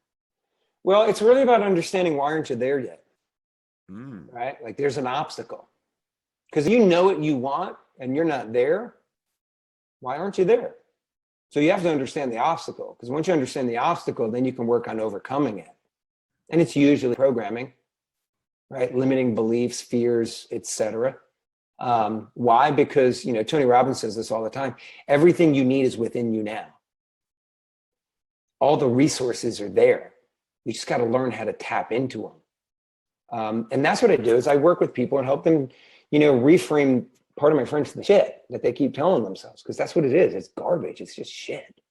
[SPEAKER 5] Well, it's really about understanding why aren't you there yet? Right? Like, there's an obstacle. Because you know what you want and you're not there. Why aren't you there? So you have to understand the obstacle, because once you understand the obstacle, then you can work on overcoming it. And it's usually programming, right? Limiting beliefs, fears, etc. Why? Because, Tony Robbins says this all the time. Everything you need is within you now. All the resources are there. You just got to learn how to tap into And that's what I do is I work with people and help them, reframe, part of my French, the shit that they keep telling themselves, because that's what it is. It's garbage. It's just shit.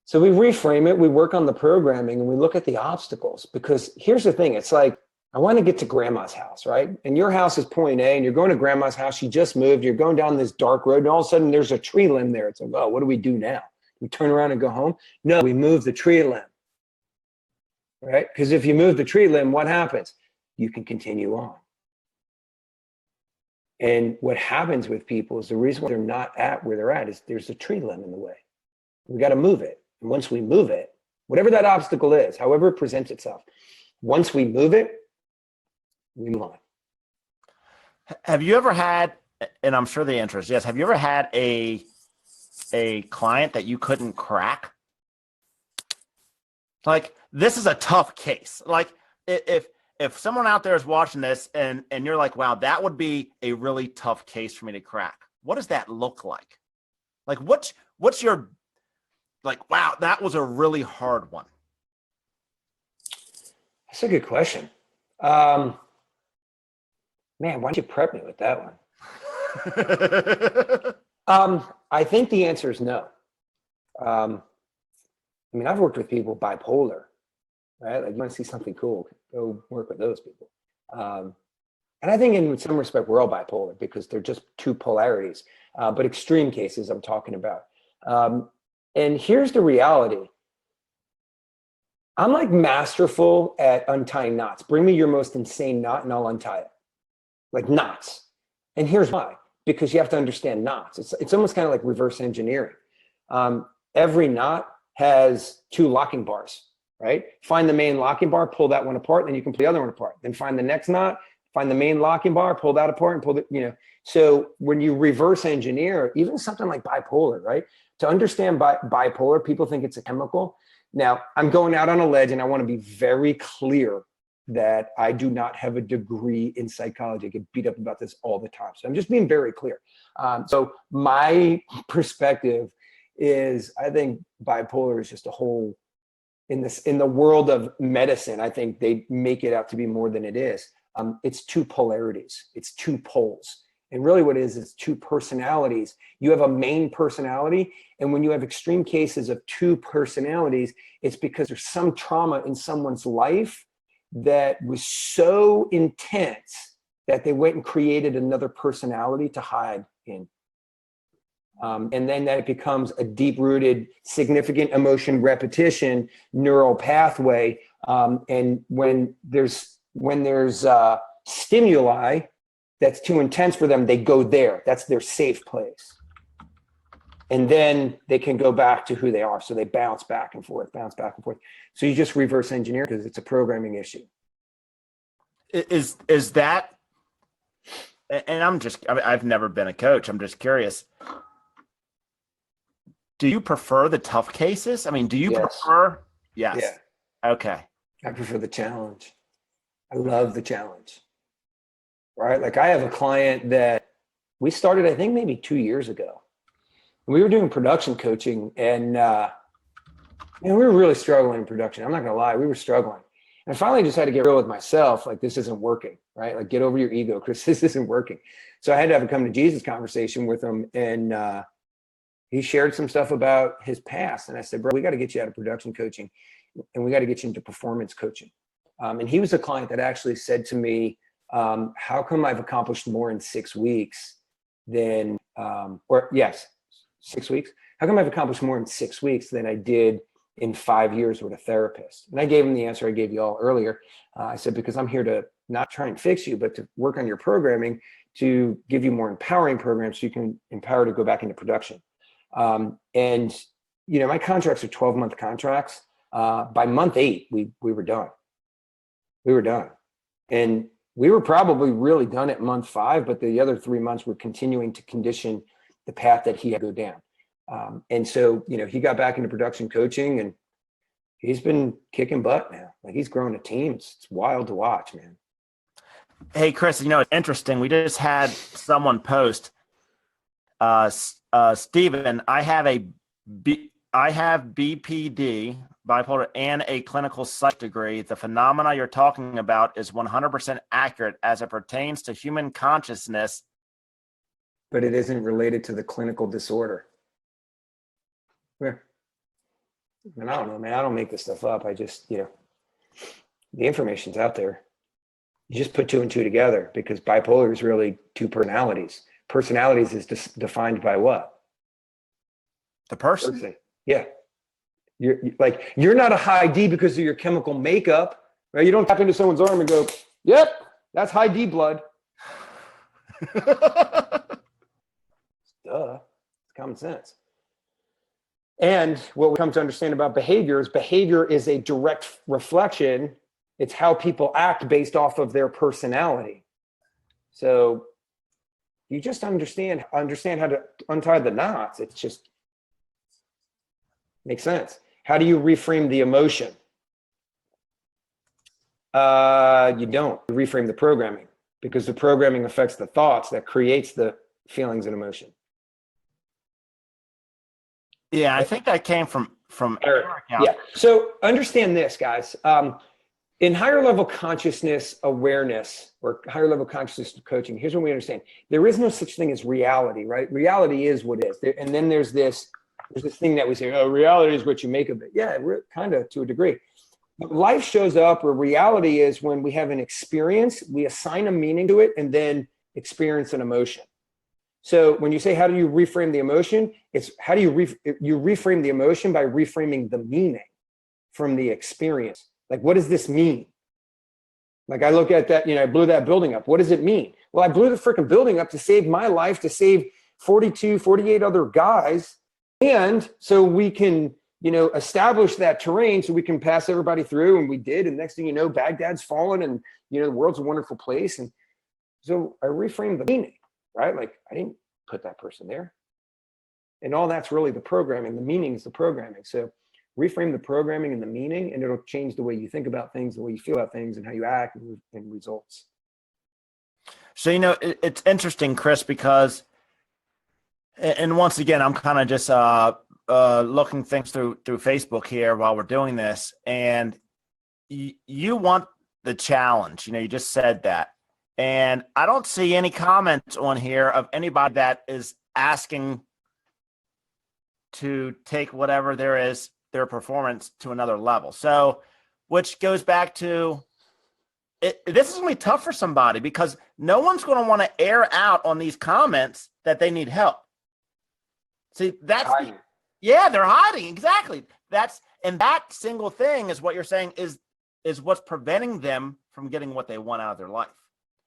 [SPEAKER 5] So we reframe it, we work on the programming, and we look at the obstacles, because here's the thing. It's like, I want to get to grandma's house, right? And your house is point A, and you're going to grandma's house. She just moved. You're going down this dark road, and all of a sudden there's a tree limb there. It's like, oh, what do we do now? We turn around and go home? No, we move the tree limb, right? Because if you move the tree limb, what happens? You can continue on. And what happens with people is the reason why they're not at where they're at is there's a tree limb in the way. We got to move it. And once we move it, whatever that obstacle is, however it presents itself, once we move it, we move on.
[SPEAKER 4] Have you ever had, and I'm sure the answer is yes, have you ever had a client that you couldn't crack? Like, this is a tough case. Like, if someone out there is watching this and you're like, wow, that would be a really tough case for me to crack, what does that look like? Like, what's your, like, wow, that was a really hard one?
[SPEAKER 5] That's a good question. Man, why don't you prep me with that one? I think the answer is no. I mean, I've worked with people bipolar, right? Like, you want to see something cool, go work with those people. And I think in some respect, we're all bipolar because they're just two polarities, but extreme cases I'm talking about. And here's the reality. I'm like masterful at untying knots. Bring me your most insane knot and I'll untie it. Like knots. And here's why. Because you have to understand knots. It's almost kind of like reverse engineering. Every knot has two locking bars, right? Find the main locking bar, pull that one apart, then you can pull the other one apart. Then find the next knot, find the main locking bar, pull that apart and pull the, So when you reverse engineer, even something like bipolar, right? To understand bipolar, people think it's a chemical. Now, I'm going out on a ledge and I want to be very clear that I do not have a degree in psychology. I get beat up about this all the time. So I'm just being very clear. So my perspective is, I think bipolar is just a whole, in the world of medicine, I think they make it out to be more than it is. It's two polarities. It's two poles. And really what it is two personalities. You have a main personality. And when you have extreme cases of two personalities, it's because there's some trauma in someone's life that was so intense that they went and created another personality to hide in. And then that it becomes a deep-rooted, significant emotion repetition neural pathway. And when there's stimuli that's too intense for them, they go there. That's their safe place. And then they can go back to who they are. So they bounce back and forth. So you just reverse engineer because it's a programming issue.
[SPEAKER 4] Is that, and I've never been a coach. I'm just curious. Do you prefer the tough cases? I mean, do you prefer? Yes. Yeah. Okay.
[SPEAKER 5] I prefer the challenge. I love the challenge. Right? Like I have a client that we started, I think maybe 2 years ago. We were doing production coaching and we were really struggling in production. I'm not going to lie. We were struggling. And I finally just had to get real with myself. Like, this isn't working, right? Like, get over your ego, Chris. This isn't working. So I had to have a come to Jesus conversation with him. And he shared some stuff about his past. And I said, bro, we got to get you out of production coaching and we got to get you into performance coaching. And he was a client that actually said to me, how come I've accomplished more in 6 weeks than, 6 weeks? How come I've accomplished more in 6 weeks than I did in 5 years with a therapist? And I gave him the answer I gave you all earlier. I said, because I'm here to not try and fix you, but to work on your programming to give you more empowering programs so you can empower to go back into production. And, my contracts are 12-month contracts. By month 8, we were done. We were done. And we were probably really done at month 5, but the other 3 months were continuing to condition the path that he had to go down. And so, he got back into production coaching and he's been kicking butt now. Like, he's growing a team. It's wild to watch, man.
[SPEAKER 4] Hey, Chris, it's interesting. We just had someone post, Steven, I have BPD, bipolar and a clinical psych degree, the phenomena you're talking about is 100% accurate as it pertains to human consciousness.
[SPEAKER 5] But it isn't related to the clinical disorder. Where? And I don't know, man. I don't make this stuff up. I just, the information's out there. You just put 2 and 2 together, because bipolar is really 2 personalities. Personalities is defined by what?
[SPEAKER 4] The person.
[SPEAKER 5] Yeah. You're not a high D because of your chemical makeup, right? You don't tap into someone's arm and go, yep, that's high D blood. Duh. It's common sense. And what we come to understand about behavior is a direct reflection. It's how people act based off of their personality. So you just understand how to untie the knots. It's just makes sense. How do you reframe the emotion? You don't. You reframe the programming, because the programming affects the thoughts that creates the feelings and emotion.
[SPEAKER 4] Yeah, I think that came from Eric.
[SPEAKER 5] Yeah. So understand this, guys. In higher level consciousness awareness, or higher level consciousness coaching, here's what we understand. There is no such thing as reality, right? Reality is what it is. And then there's this thing that we say, oh, reality is what you make of it. Yeah, we're kind of to a degree. But life shows up, or reality is when we have an experience, we assign a meaning to it, and then experience an emotion. So when you say, how do you reframe the emotion? It's how do you reframe the emotion by reframing the meaning from the experience. Like, what does this mean? Like, I look at that, I blew that building up. What does it mean? Well, I blew the freaking building up to save my life, to save 48 other guys. And so we can, establish that terrain so we can pass everybody through. And we did. And next thing you know, Baghdad's fallen, and, the world's a wonderful place. And so I reframed the meaning, right? Like, I didn't put that person there. And all that's really the programming. The meaning is the programming. So reframe the programming and the meaning, and it'll change the way you think about things, the way you feel about things, and how you act and results.
[SPEAKER 4] So, it's interesting, Chris, because, and once again, I'm kind of just looking things through Facebook here while we're doing this, and you want the challenge. You just said that. And I don't see any comments on here of anybody that is asking to take whatever there is, their performance, to another level. So, which goes back to, this is going to be tough for somebody, because no one's going to want to air out on these comments that they need help. See, they're hiding. Exactly. And that single thing is what you're saying is what's preventing them from getting what they want out of their life.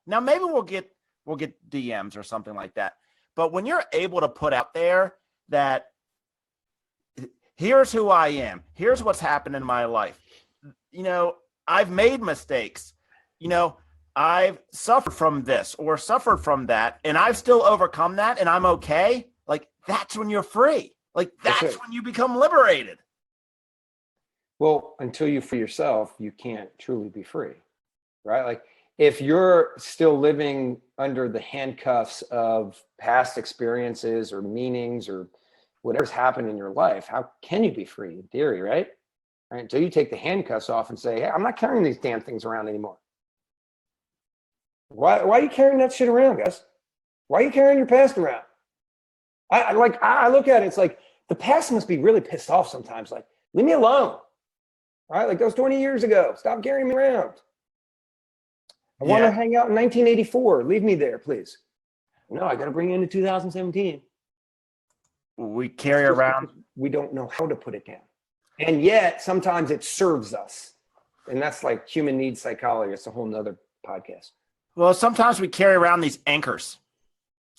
[SPEAKER 4] Now, maybe we'll get DMs or something like that. But when you're able to put out there that, here's who I am, here's what's happened in my life, I've made mistakes, I've suffered from this or suffered from that, and I've still overcome that, and I'm okay. Like, that's when you're free. Like, that's when you become liberated.
[SPEAKER 5] Well, until you free yourself, you can't truly be free, right? Like, if you're still living under the handcuffs of past experiences or meanings or whatever's happened in your life, how can you be free in theory, right? Until you take the handcuffs off and say, hey, I'm not carrying these damn things around anymore. Why are you carrying that shit around, guys? Why are you carrying your past around? I look at it, it's like, the past must be really pissed off sometimes. Like, leave me alone. All right, like, that was 20 years ago. Stop carrying me around. I want to hang out in 1984. Leave me there, please. No, I got to bring you into 2017.
[SPEAKER 4] We carry around.
[SPEAKER 5] We don't know how to put it down. And yet sometimes it serves us. And that's like human needs psychology. It's a whole nother podcast.
[SPEAKER 4] Well, sometimes we carry around these anchors.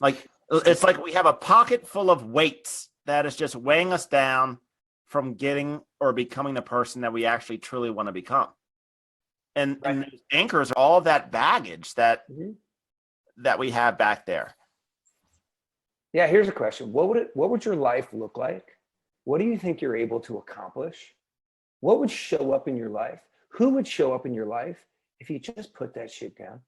[SPEAKER 4] Like, it's like we have a pocket full of weights that is just weighing us down from getting or becoming the person that we actually truly want to become. And those anchors are all that baggage that we have back there.
[SPEAKER 5] Yeah, here's a question. What would your life look like? What do you think you're able to accomplish? What would show up in your life? Who would show up in your life if you just put that shit down?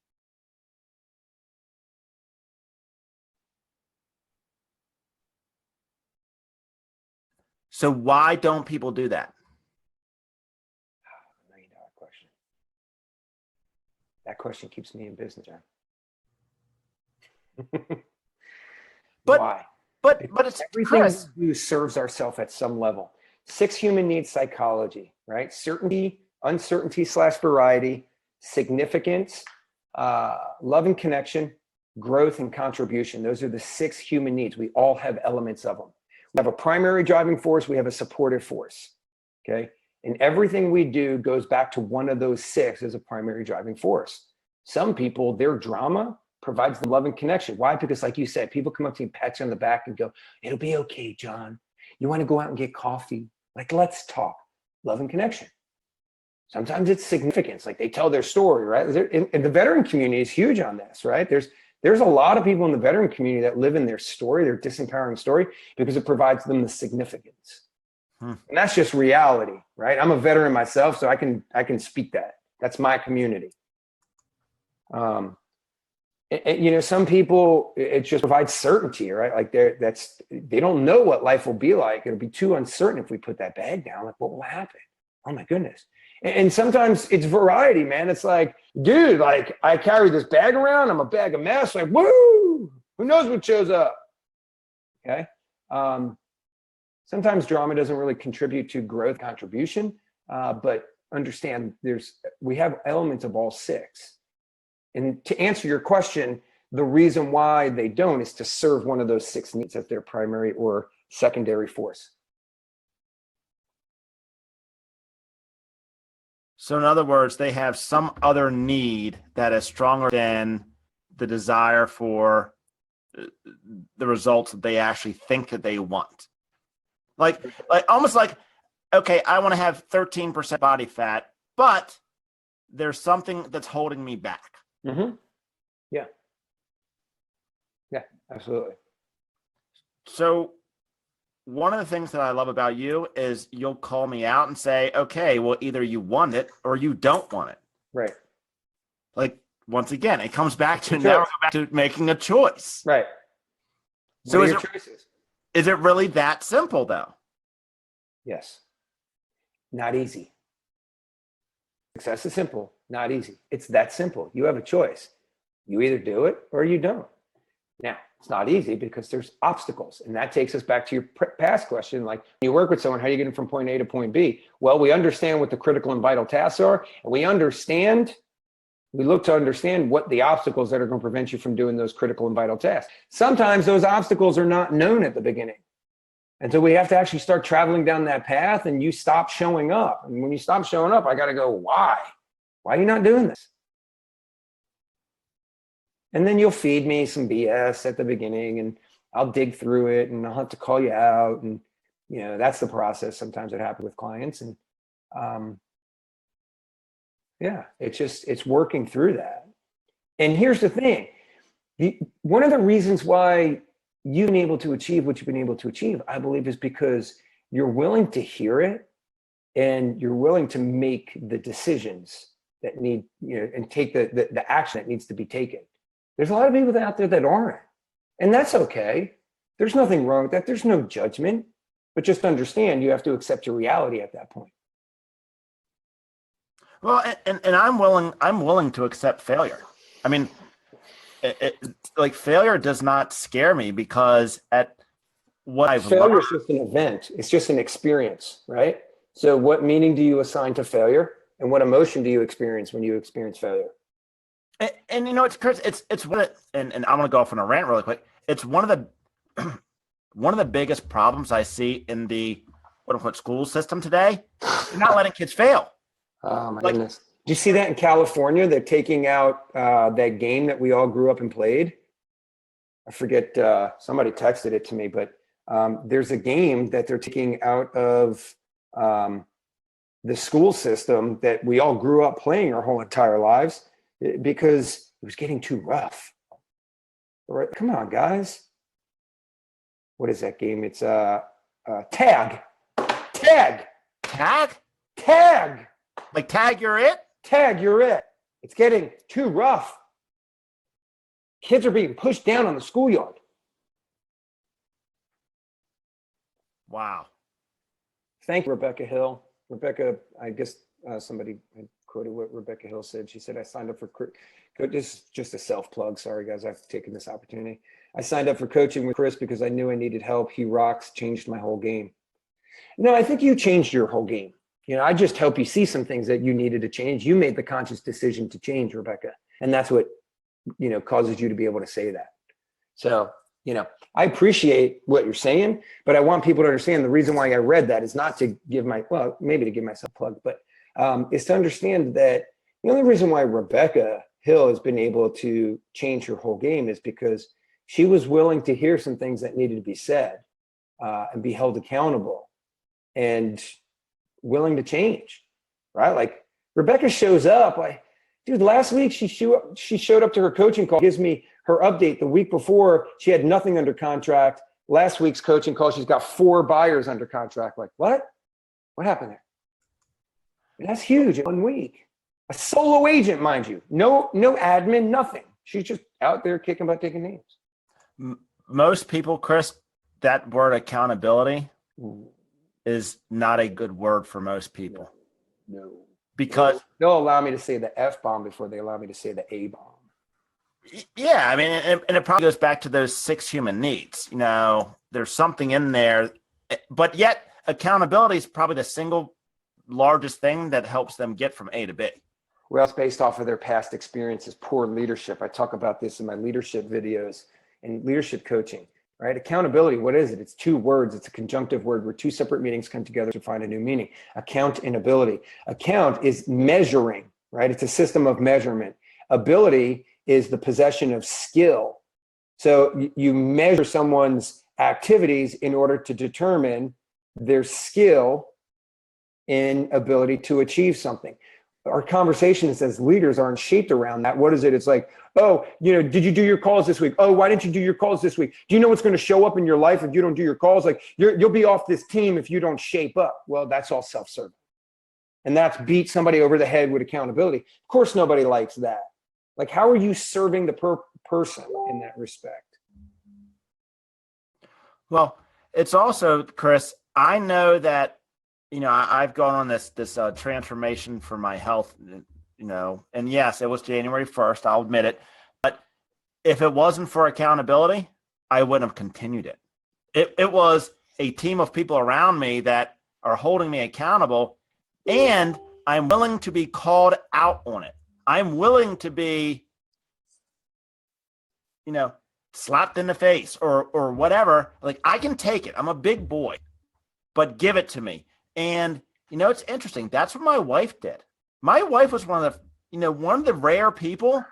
[SPEAKER 4] So why don't people do that?
[SPEAKER 5] That question keeps me in business, John.
[SPEAKER 4] But
[SPEAKER 5] Why?
[SPEAKER 4] but it's
[SPEAKER 5] Everything
[SPEAKER 4] Chris.
[SPEAKER 5] we do serves ourselves at some level. 6 human needs psychology, right? Certainty, uncertainty / variety, significance, love and connection, growth and contribution. Those are the 6 human needs. We all have elements of them. We have a primary driving force. We have a supportive force. Okay. And everything we do goes back to one of those 6 as a primary driving force. Some people, their drama provides them love and connection. Why? Because like you said, people come up to you, pat you on the back and go, it'll be okay, John. You want to go out and get coffee? Like, let's talk. Love and connection. Sometimes it's significance. Like they tell their story, right? And the veteran community is huge on this, right? There's a lot of people in the veteran community that live in their story, their disempowering story, because it provides them the significance. And that's just reality, right? I'm a veteran myself, so I can speak that. That's my community. Some people, it just provides certainty, right? Like they don't know what life will be like. It'll be too uncertain if we put that bag down. Like, what will happen? Oh my goodness. And sometimes it's variety, man. It's like, dude, like I carry this bag around. I'm a bag of mess. Like, woo! Who knows what shows up? Okay. Sometimes drama doesn't really contribute to growth contribution, but understand we have elements of all 6. And to answer your question, the reason why they don't is to serve one of those 6 needs as their primary or secondary force.
[SPEAKER 4] So in other words, they have some other need that is stronger than the desire for the results that they actually think that they want. Like almost like, okay, I want to have 13% body fat, but there's something that's holding me back.
[SPEAKER 5] Mm-hmm. Yeah. Yeah, absolutely.
[SPEAKER 4] So one of the things that I love about you is you'll call me out and say, okay, well, either you want it or you don't want it.
[SPEAKER 5] Right.
[SPEAKER 4] Like, once again, it comes back to now we're back to making a choice.
[SPEAKER 5] Right.
[SPEAKER 4] So
[SPEAKER 5] what are your choices?
[SPEAKER 4] Is it really that simple, though?
[SPEAKER 5] Yes. Not easy. Success is simple, not easy. It's that simple. You have a choice. You either do it or you don't. Now, it's not easy because there's obstacles. And that takes us back to your past question. Like, when you work with someone, how do you get them from point A to point B? Well, we understand what the critical and vital tasks are, and we look to understand what the obstacles that are going to prevent you from doing those critical and vital tasks. Sometimes those obstacles are not known at the beginning. And so we have to actually start traveling down that path, and you stop showing up. And when you stop showing up, I got to go, why? Why are you not doing this? And then you'll feed me some BS at the beginning, and I'll dig through it, and I'll have to call you out. And, that's the process. Sometimes it happens with clients. And it's working through that. And here's the thing. One of the reasons why you've been able to achieve what you've been able to achieve, I believe, is because you're willing to hear it, and you're willing to make the decisions that need, and take the action that needs to be taken. There's a lot of people out there that aren't, and that's okay. There's nothing wrong with that. There's no judgment, but just understand you have to accept your reality at that point.
[SPEAKER 4] Well, and I'm willing to accept failure. I mean, like failure does not scare me because
[SPEAKER 5] failure is just an event. It's just an experience, right? So what meaning do you assign to failure, and what emotion do you experience when you experience failure?
[SPEAKER 4] And it's Chris, it's what and I'm gonna go off on a rant really quick. It's one of the biggest problems I see in the quote unquote school system today. You're not letting kids fail.
[SPEAKER 5] Oh my goodness. Do you see that in California? They're taking out that game that we all grew up and played. I forget, somebody texted it to me, but there's a game that they're taking out of the school system that we all grew up playing our whole entire lives because it was getting too rough. All right, come on, guys. What is that game? It's tag.
[SPEAKER 4] Like tag, you're it?
[SPEAKER 5] Tag, you're it. It's getting too rough. Kids are being pushed down on the schoolyard.
[SPEAKER 4] Wow.
[SPEAKER 5] Thank you, Rebecca Hill. Rebecca, I guess somebody quoted what Rebecca Hill said. She said, I signed up for, just a self plug. Sorry guys, I've taken this opportunity. I signed up for coaching with Chris because I knew I needed help. He rocks, changed my whole game. No, I think you changed your whole game. I just help you see some things that you needed to change. You made the conscious decision to change, Rebecca. And that's what, causes you to be able to say that. So, I appreciate what you're saying, but I want people to understand the reason why I read that is not to give maybe to give myself a plug, but is to understand that the only reason why Rebecca Hill has been able to change her whole game is because she was willing to hear some things that needed to be said and be held accountable and willing to change, right? Like Rebecca shows up, dude, last week she showed up to her coaching call, gives me her update. The week before, she had nothing under contract. Last week's coaching call, she's got 4 buyers under contract. Like, what? What happened there? That's huge in 1 week. A solo agent, mind you. No admin, nothing. She's just out there kicking butt, taking names.
[SPEAKER 4] Most people, Chris, that word accountability is not a good word for most people.
[SPEAKER 5] No.
[SPEAKER 4] Because
[SPEAKER 5] they'll allow me to say the F-bomb before they allow me to say the A-bomb.
[SPEAKER 4] Yeah, I mean, and it probably goes back to those 6 human needs. There's something in there, but yet accountability is probably the single largest thing that helps them get from A to B.
[SPEAKER 5] Well, it's based off of their past experiences, poor leadership. I talk about this in my leadership videos and leadership coaching, right? Accountability, what is it? It's 2 words. It's a conjunctive word where 2 separate meanings come together to find a new meaning. Account and ability. Account is measuring, right? It's a system of measurement. Ability is the possession of skill. So you measure someone's activities in order to determine their skill and ability to achieve something. Our conversations as leaders aren't shaped around that. What is it? It's like, oh, did you do your calls this week? Oh, why didn't you do your calls this week? Do you know what's going to show up in your life if you don't do your calls? Like you'll be off this team if you don't shape up. Well, that's all self-serving. And that's beat somebody over the head with accountability. Of course, nobody likes that. Like, how are you serving the person in that respect?
[SPEAKER 4] Well, it's also, Chris, I know that, I've gone on this transformation for my health, and yes, it was January 1st, I'll admit it. But if it wasn't for accountability, I wouldn't have continued it. It was a team of people around me that are holding me accountable, and I'm willing to be called out on it. I'm willing to be, slapped in the face or whatever. Like, I can take it. I'm a big boy, but give it to me. And, it's interesting. That's what my wife did. My wife was one of the rare people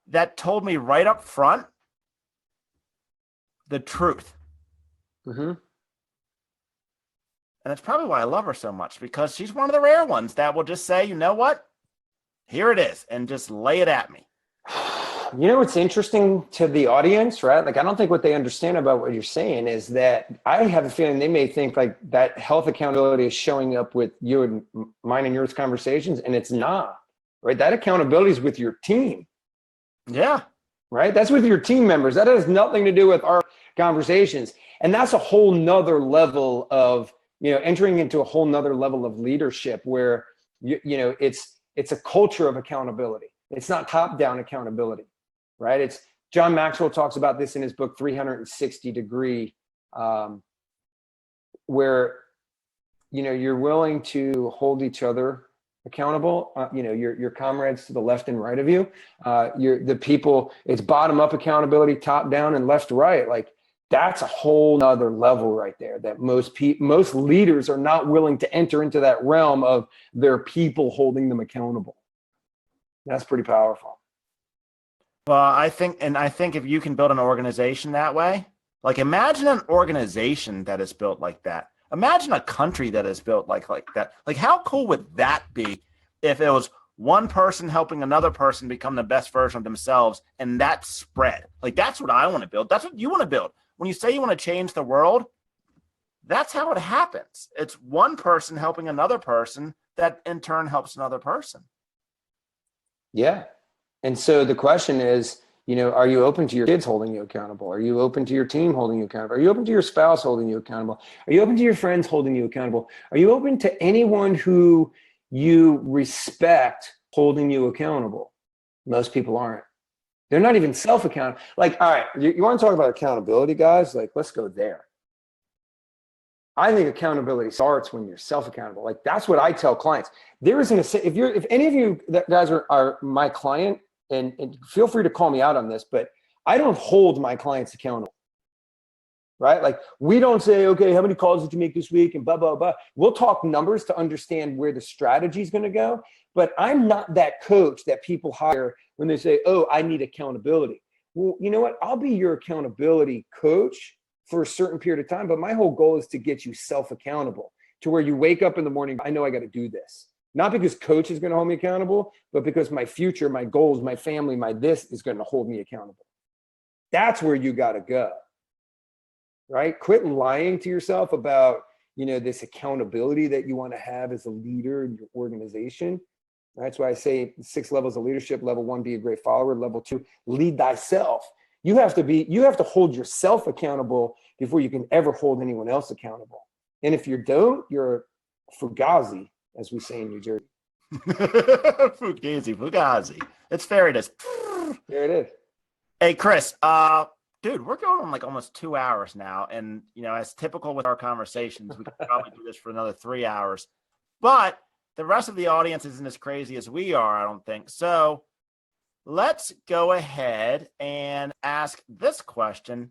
[SPEAKER 4] that told me right up front the truth.
[SPEAKER 5] Mm-hmm.
[SPEAKER 4] And that's probably why I love her so much, because she's one of the rare ones that will just say, you know what? Here it is, and just lay it at me.
[SPEAKER 5] What's interesting to the audience, right? Like, I don't think what they understand about what you're saying is that I have a feeling they may think like that health accountability is showing up with you and mine and yours conversations, and it's not, right? That accountability is with your team.
[SPEAKER 4] Yeah.
[SPEAKER 5] Right? That's with your team members. That has nothing to do with our conversations. And that's a whole nother level of, entering into a whole nother level of leadership where, it's a culture of accountability. It's not top-down accountability, right? It's John Maxwell talks about this in his book, 360 Degree, where, you're willing to hold each other accountable, your comrades to the left and right of you, the people, it's bottom-up accountability, top-down and left to right. Like, that's a whole nother level right there that most leaders are not willing to enter into that realm of their people holding them accountable. That's pretty powerful.
[SPEAKER 4] Well, I think if you can build an organization that way, like, imagine an organization that is built like that. Imagine a country that is built like that. Like, how cool would that be if it was one person helping another person become the best version of themselves, and that spread? Like, that's what I want to build. That's what you want to build. When you say you want to change the world, that's how it happens. It's one person helping another person that in turn helps another person.
[SPEAKER 5] Yeah. And so the question is, are you open to your kids holding you accountable? Are you open to your team holding you accountable? Are you open to your spouse holding you accountable? Are you open to your friends holding you accountable? Are you open to anyone who you respect holding you accountable. Most people aren't. They're not even self-accountable. Like, all right, you want to talk about accountability, guys? Like, let's go there. I think accountability starts when you're self-accountable. Like, that's what I tell clients. There isn't if any of you guys are my client, and feel free to call me out on this, but I don't hold my clients accountable, right? Like, we don't say, okay, how many calls did you make this week and blah, blah, blah. We'll talk numbers to understand where the strategy is going to go. But I'm not that coach that people hire when they say, oh, I need accountability. Well, you know what? I'll be your accountability coach for a certain period of time. But my whole goal is to get you self-accountable to where you wake up in the morning, I know I got to do this. Not because coach is going to hold me accountable, but because my future, my goals, my family, my this is going to hold me accountable. That's where you got to go, right? Quit lying to yourself about, this accountability that you want to have as a leader in your organization. That's why I say 6 levels of leadership. Level 1, be a great follower. Level 2, lead thyself. You have to hold yourself accountable before you can ever hold anyone else accountable. And if you don't, you're a fugazi, as we say in New Jersey.
[SPEAKER 4] Fugazi. It's fair. It is.
[SPEAKER 5] There it is.
[SPEAKER 4] Hey, Chris, dude, we're going on like almost 2 hours now. And, as typical with our conversations, we could probably do this for another 3 hours. But the rest of the audience isn't as crazy as we are, I don't think. So let's go ahead and ask this question.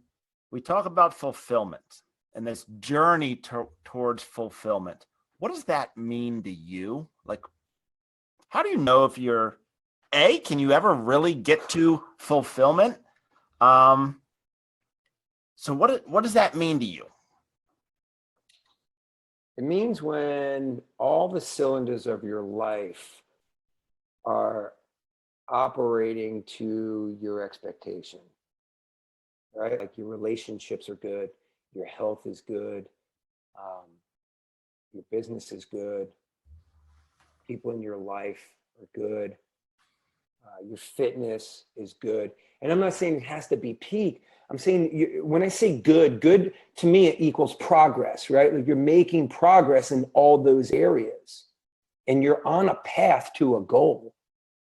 [SPEAKER 4] We talk about fulfillment and this journey towards fulfillment. What does that mean to you? Like, how do you know if you're, can you ever really get to fulfillment? So what does that mean to you?
[SPEAKER 5] It means when all the cylinders of your life are operating to your expectation, right? Like your relationships are good, your health is good, your business is good, people in your life are good, your fitness is good. And I'm not saying it has to be peak. I'm saying when I say good to me, it equals progress, right? Like you're making progress in all those areas and you're on a path to a goal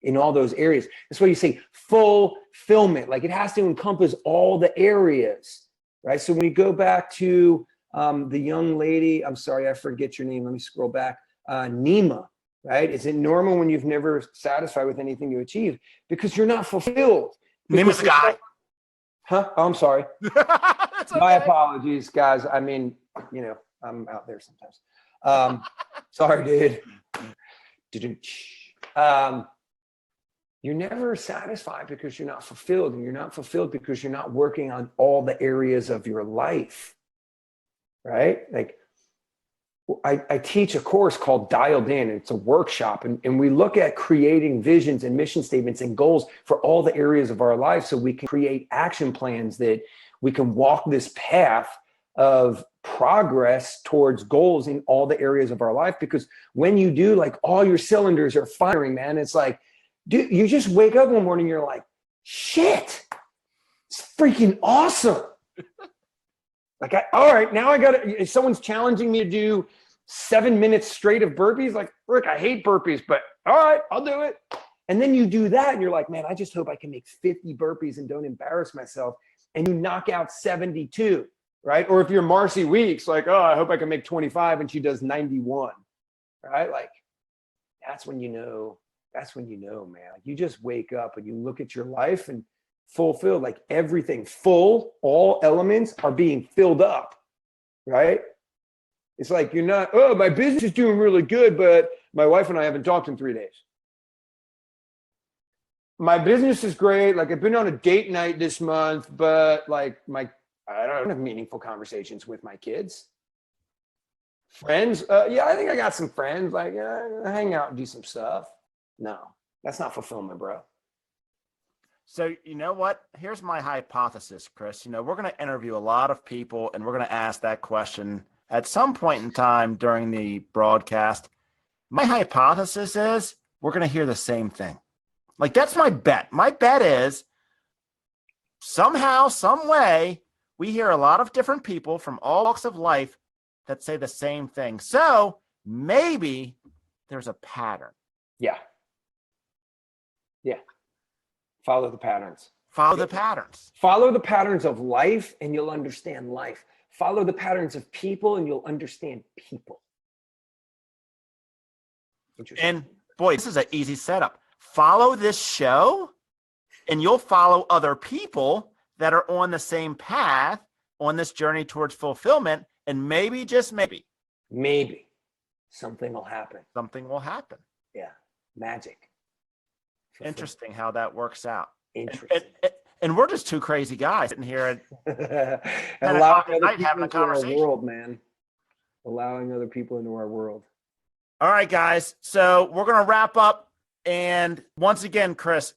[SPEAKER 5] in all those areas. That's why you say fulfillment, like it has to encompass all the areas, right? So when we go back to the young lady, I'm sorry, I forget your name. Let me scroll back. Nima, right? Is it normal when you've never satisfied with anything you achieve? Because you're not fulfilled.
[SPEAKER 4] Nima's the guy.
[SPEAKER 5] Huh? Oh, I'm sorry.
[SPEAKER 4] Okay.
[SPEAKER 5] My apologies, guys. I mean, I'm out there sometimes. Sorry, dude. You're never satisfied because you're not fulfilled, and you're not fulfilled because you're not working on all the areas of your life, right? Like I teach a course called Dialed In. It's a workshop, and we look at creating visions and mission statements and goals for all the areas of our life so we can create action plans that we can walk this path of progress towards goals in all the areas of our life. Because when you do, like all your cylinders are firing, man, it's like, dude, you just wake up one morning, you're like, shit, it's freaking awesome. Like, all right, now I got to, if someone's challenging me to do 7 minutes straight of burpees, like, Rick, I hate burpees, but all right, I'll do it. And then you do that and you're like, man, I just hope I can make 50 burpees and don't embarrass myself. And you knock out 72, right? Or if you're Marcy Weeks, like, oh, I hope I can make 25 and she does 91, right? Like, that's when you know, man. Like, you just wake up and you look at your life and fulfilled, like everything full, all elements are being filled up, right? It's like you're not, oh, my business is doing really good, but my wife and I haven't talked in 3 days. My business is great. Like I've been on a date night this month, but like I don't have meaningful conversations with my kids. Friends, yeah, I think I got some friends. Like, hang out and do some stuff. No, that's not fulfillment, bro.
[SPEAKER 4] So, you know what? Here's my hypothesis, Chris. We're going to interview a lot of people and we're going to ask that question at some point in time during the broadcast. My hypothesis is we're going to hear the same thing. Like, that's my bet. My bet is somehow, some way, we hear a lot of different people from all walks of life that say the same thing. So maybe there's a pattern.
[SPEAKER 5] Yeah. Yeah. Follow the patterns.
[SPEAKER 4] Follow the patterns.
[SPEAKER 5] Follow the patterns of life and you'll understand life. Follow the patterns of people and you'll understand people. Interesting.
[SPEAKER 4] And boy, this is an easy setup. Follow this show and you'll follow other people that are on the same path on this journey towards fulfillment. And maybe, just maybe,
[SPEAKER 5] something will happen.
[SPEAKER 4] Something will happen.
[SPEAKER 5] Yeah. Magic.
[SPEAKER 4] Interesting how that works out.
[SPEAKER 5] Interesting.
[SPEAKER 4] And we're just two crazy guys sitting here
[SPEAKER 5] and
[SPEAKER 4] allowing
[SPEAKER 5] other people
[SPEAKER 4] having a
[SPEAKER 5] into our
[SPEAKER 4] conversation.
[SPEAKER 5] world, man. Allowing other people into our world.
[SPEAKER 4] All right, guys. So we're going to wrap up. And once again, Chris,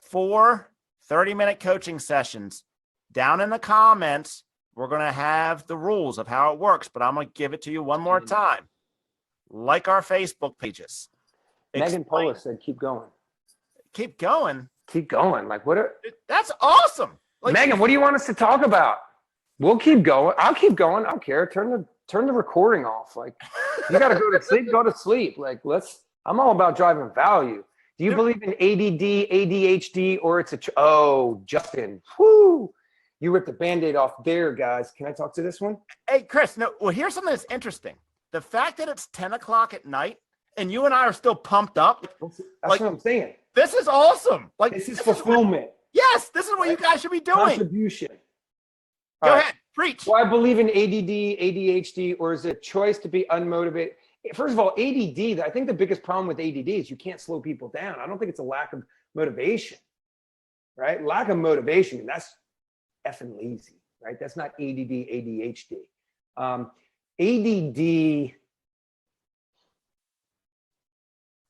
[SPEAKER 4] 4 30-minute coaching sessions. Down in the comments, we're going to have the rules of how it works, but I'm going to give it to you one more time. Like our Facebook pages.
[SPEAKER 5] Megan Polis said, keep going.
[SPEAKER 4] Keep going?
[SPEAKER 5] Keep going. Like,
[SPEAKER 4] that's awesome. Like,
[SPEAKER 5] Megan, what do you want us to talk about? We'll keep going. I'll keep going. I don't care. Turn the recording off. Like, you got to go to sleep, go to sleep. Like, I'm all about driving value. Do you believe in ADD, ADHD, or it's Justin, whoo. You ripped the Band-Aid off there, guys. Can I talk to this one?
[SPEAKER 4] Hey, Chris, here's something that's interesting. The fact that it's 10 o'clock at night and you and I are still pumped up.
[SPEAKER 5] That's what I'm saying.
[SPEAKER 4] This is awesome. Like,
[SPEAKER 5] this is fulfillment.
[SPEAKER 4] Yes, this is what you guys should be doing.
[SPEAKER 5] Contribution.
[SPEAKER 4] Go ahead, preach.
[SPEAKER 5] Do I believe in ADD, ADHD, or is it a choice to be unmotivated? First of all, ADD, I think the biggest problem with ADD is you can't slow people down. I don't think it's a lack of motivation, right? Lack of motivation, that's effing lazy, right? That's not ADD, ADHD. ADD,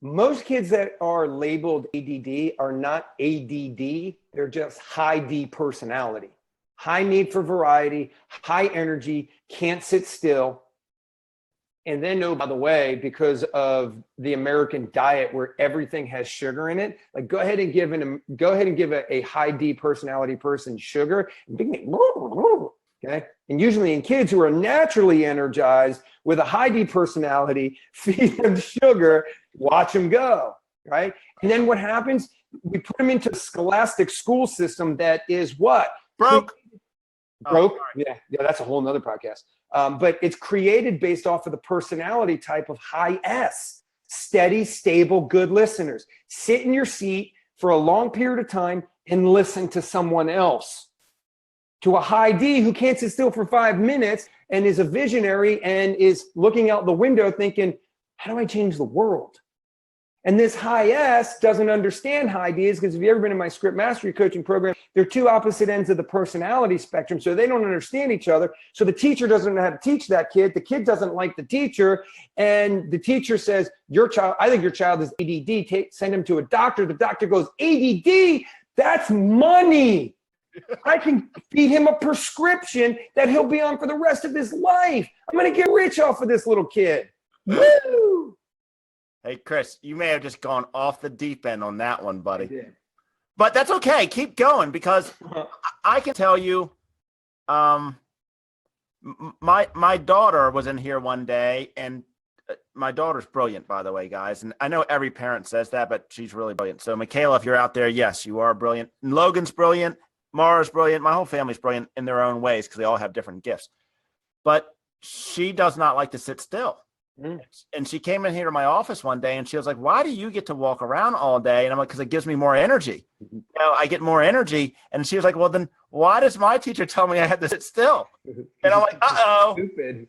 [SPEAKER 5] most kids that are labeled ADD are not ADD. They're just high D personality, high need for variety, high energy, can't sit still. And then, by the way, because of the American diet where everything has sugar in it, like go ahead and give a high D personality person sugar, okay? And usually in kids who are naturally energized with a high D personality, feed them sugar, watch them go, right? And then what happens? We put them into a scholastic school system that is what?
[SPEAKER 4] Broke.
[SPEAKER 5] Yeah, that's a whole nother podcast. But it's created based off of the personality type of high S, steady, stable, good listeners. Sit in your seat for a long period of time and listen to someone else. To a high D who can't sit still for 5 minutes and is a visionary and is looking out the window thinking, how do I change the world? And this high S doesn't understand high Ds because if you've ever been in my script mastery coaching program, they're two opposite ends of the personality spectrum. So they don't understand each other. So the teacher doesn't know how to teach that kid. The kid doesn't like the teacher. And the teacher says, I think your child is ADD. Send him to a doctor. The doctor goes, ADD, that's money. I can feed him a prescription that he'll be on for the rest of his life. I'm going to get rich off of this little kid. Woo!
[SPEAKER 4] Hey, Chris, you may have just gone off the deep end on that one, buddy. But that's okay. Keep going because I can tell you my daughter was in here one day, and my daughter's brilliant, by the way, guys. And I know every parent says that, but she's really brilliant. So, Michaela, if you're out there, yes, you are brilliant. And Logan's brilliant. Mara's brilliant. My whole family's brilliant in their own ways because they all have different gifts. But she does not like to sit still. And she came in here to my office one day and she was like, why do you get to walk around all day? And I'm like, because it gives me more energy. I get more energy. And she was like, well, then why does my teacher tell me I have to sit still? And I'm like, uh-oh.
[SPEAKER 5] Stupid.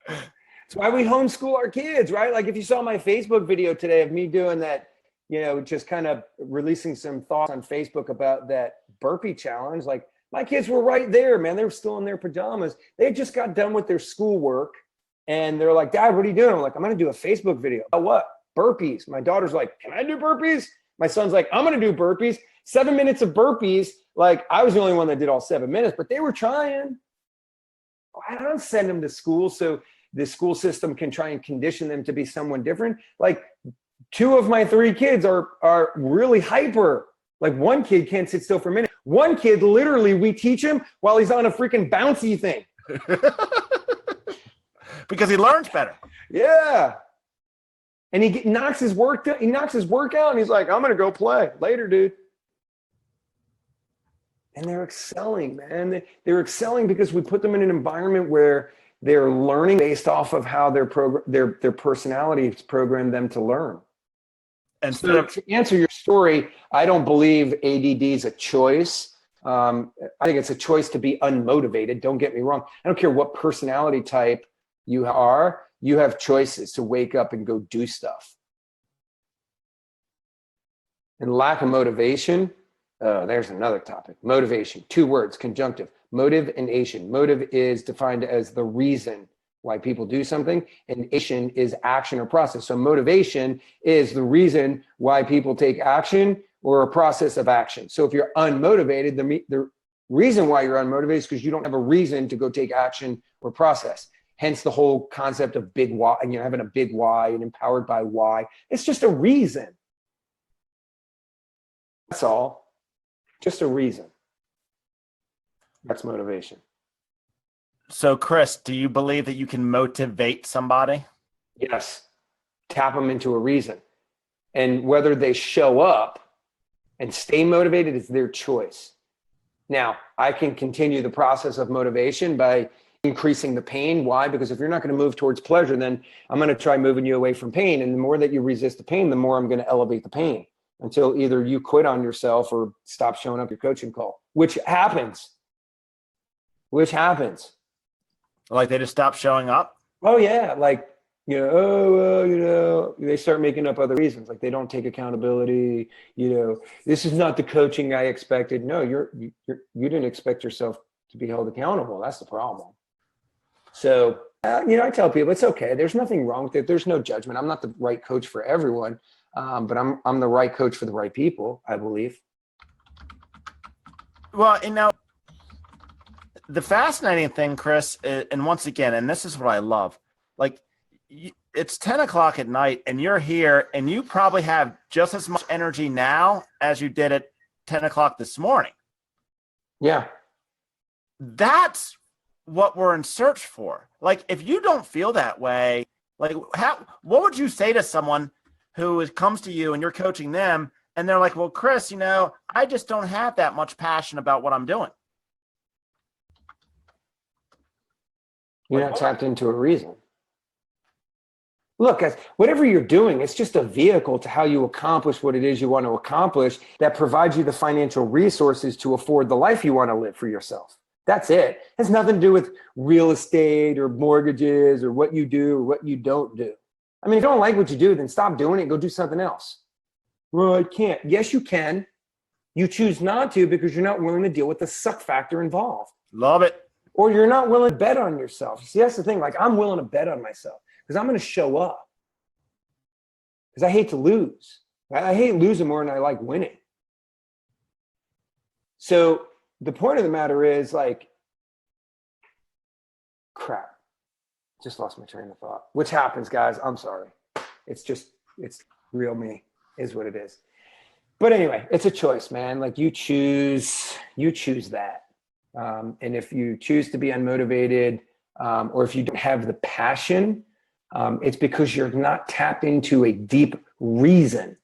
[SPEAKER 5] That's why we homeschool our kids, right? Like if you saw my Facebook video today of me doing that, just kind of releasing some thoughts on Facebook about that burpee challenge. Like my kids were right there, man. They were still in their pajamas. They just got done with their schoolwork. And they're like, Dad, what are you doing? I'm like, I'm going to do a Facebook video. Oh, what? Burpees. My daughter's like, can I do burpees? My son's like, I'm going to do burpees. 7 minutes of burpees. Like I was the only one that did all 7 minutes, but they were trying. I don't send them to school so the school system can try and condition them to be someone different. Like 2 of my 3 kids are really hyper. Like one kid can't sit still for a minute. One kid, literally, we teach him while he's on a freaking bouncy thing.
[SPEAKER 4] Because he learns better.
[SPEAKER 5] Yeah. And he knocks his work out, and he's like, I'm going to go play. Later, dude. And they're excelling, man. They're excelling because we put them in an environment where they're learning based off of how their personality has programmed them to learn. And so to answer your story, I don't believe ADD is a choice. I think it's a choice to be unmotivated. Don't get me wrong. I don't care what personality type you are. You have choices to wake up and go do stuff. And lack of motivation, there's another topic. Motivation, 2 words, conjunctive. Motive and ation. Motive is defined as the reason why people do something, and ation is action or process. So motivation is the reason why people take action or a process of action. So if you're unmotivated, the reason why you're unmotivated is because you don't have a reason to go take action or process. Hence the whole concept of big why, and having a big why and empowered by why. It's just a reason. That's all. Just a reason. That's motivation.
[SPEAKER 4] So, Chris, do you believe that you can motivate somebody?
[SPEAKER 5] Yes. Tap them into a reason. And whether they show up and stay motivated is their choice. Now, I can continue the process of motivation by increasing the pain. Why? Because if you're not going to move towards pleasure, then I'm going to try moving you away from pain. And the more that you resist the pain, the more I'm going to elevate the pain until either you quit on yourself or stop showing up your coaching call, which happens.
[SPEAKER 4] Like they just stop showing up?
[SPEAKER 5] Oh, yeah. Like, they start making up other reasons. Like they don't take accountability. This is not the coaching I expected. No, you didn't expect yourself to be held accountable. That's the problem. So, I tell people it's okay. There's nothing wrong with it. There's no judgment. I'm not the right coach for everyone, but I'm the right coach for the right people, I believe.
[SPEAKER 4] Well, the fascinating thing, Chris, and once again, and this is what I love, like it's 10 o'clock at night and you're here and you probably have just as much energy now as you did at 10 o'clock this morning.
[SPEAKER 5] Yeah.
[SPEAKER 4] That's what we're in search for. Like, if you don't feel that way, like what would you say to someone who comes to you and you're coaching them and they're like, well, Chris, I just don't have that much passion about what I'm doing.
[SPEAKER 5] You're not tapped into a reason. Look, guys, whatever you're doing, it's just a vehicle to how you accomplish what it is you want to accomplish that provides you the financial resources to afford the life you want to live for yourself. That's it. It has nothing to do with real estate or mortgages or what you do or what you don't do. I mean, if you don't like what you do, then stop doing it and go do something else. Well, I can't. Yes, you can. You choose not to because you're not willing to deal with the suck factor involved.
[SPEAKER 4] Love it.
[SPEAKER 5] Or you're not willing to bet on yourself. See, that's the thing. Like, I'm willing to bet on myself because I'm going to show up. Because I hate to lose. I hate losing more than I like winning. So the point of the matter is, like, crap. Just lost my train of thought. Which happens, guys. I'm sorry. It's real me is what it is. But anyway, it's a choice, man. Like you choose that. And if you choose to be unmotivated, or if you don't have the passion, it's because you're not tapped into a deep reason.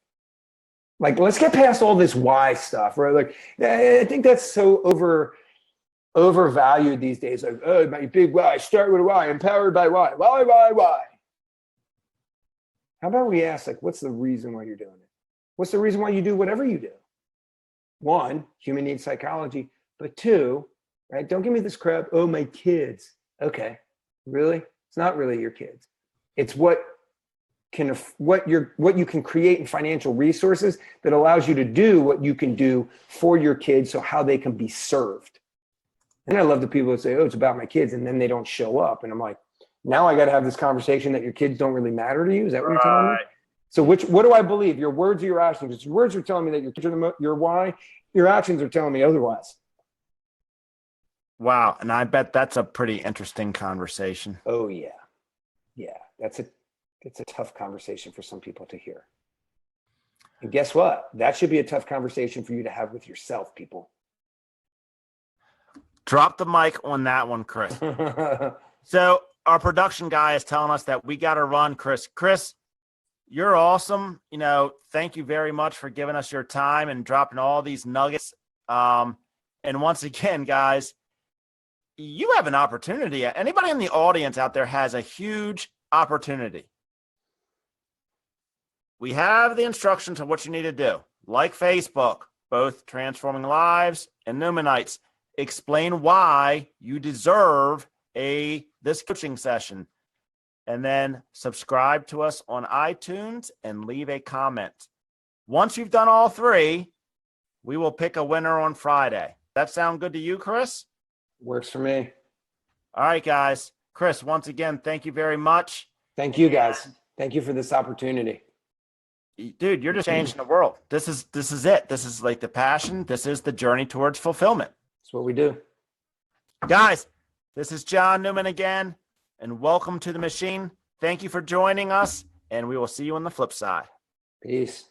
[SPEAKER 5] Like, let's get past all this why stuff, right? Like, I think that's so overvalued these days. Like, oh, my big why, start with a why, empowered by why. Why? How about we ask, like, what's the reason why you're doing it? What's the reason why you do whatever you do? 1, human needs psychology, but 2, right? Don't give me this crap. Oh, my kids. Okay, really? It's not really your kids. It's what you can create in financial resources that allows you to do what you can do for your kids, so how they can be served. And I love the people that say, oh, it's about my kids, and then they don't show up. And I'm like, now I got to have this conversation that your kids don't really matter to you. Is that what you're telling me? So what do I believe? Your words or your actions? Because your words are telling me that your kids are your why. Your actions are telling me otherwise.
[SPEAKER 4] Wow. And I bet that's a pretty interesting conversation.
[SPEAKER 5] Oh, yeah. Yeah. It's a tough conversation for some people to hear. And guess what? That should be a tough conversation for you to have with yourself, people.
[SPEAKER 4] Drop the mic on that one, Chris. So our production guy is telling us that we got to run, Chris. Chris, You're awesome. Thank you very much for giving us your time and dropping all these nuggets. And once again, guys, you have an opportunity. Anybody in the audience out there has a huge opportunity. We have the instructions of what you need to do. Like Facebook, both Transforming Lives and Newmanites. Explain why you deserve this coaching session. And then subscribe to us on iTunes and leave a comment. Once you've done all three, we will pick a winner on Friday. That sound good to you, Chris?
[SPEAKER 5] Works for me.
[SPEAKER 4] All right, guys. Chris, once again, thank you very much.
[SPEAKER 5] Thank you, guys. Thank you for this opportunity.
[SPEAKER 4] Dude, you're just changing the world. This is it. This is like the passion. This is the journey towards fulfillment.
[SPEAKER 5] That's what we do.
[SPEAKER 4] Guys, this is John Newman again, and welcome to the machine. Thank you for joining us, and we will see you on the flip side.
[SPEAKER 5] Peace.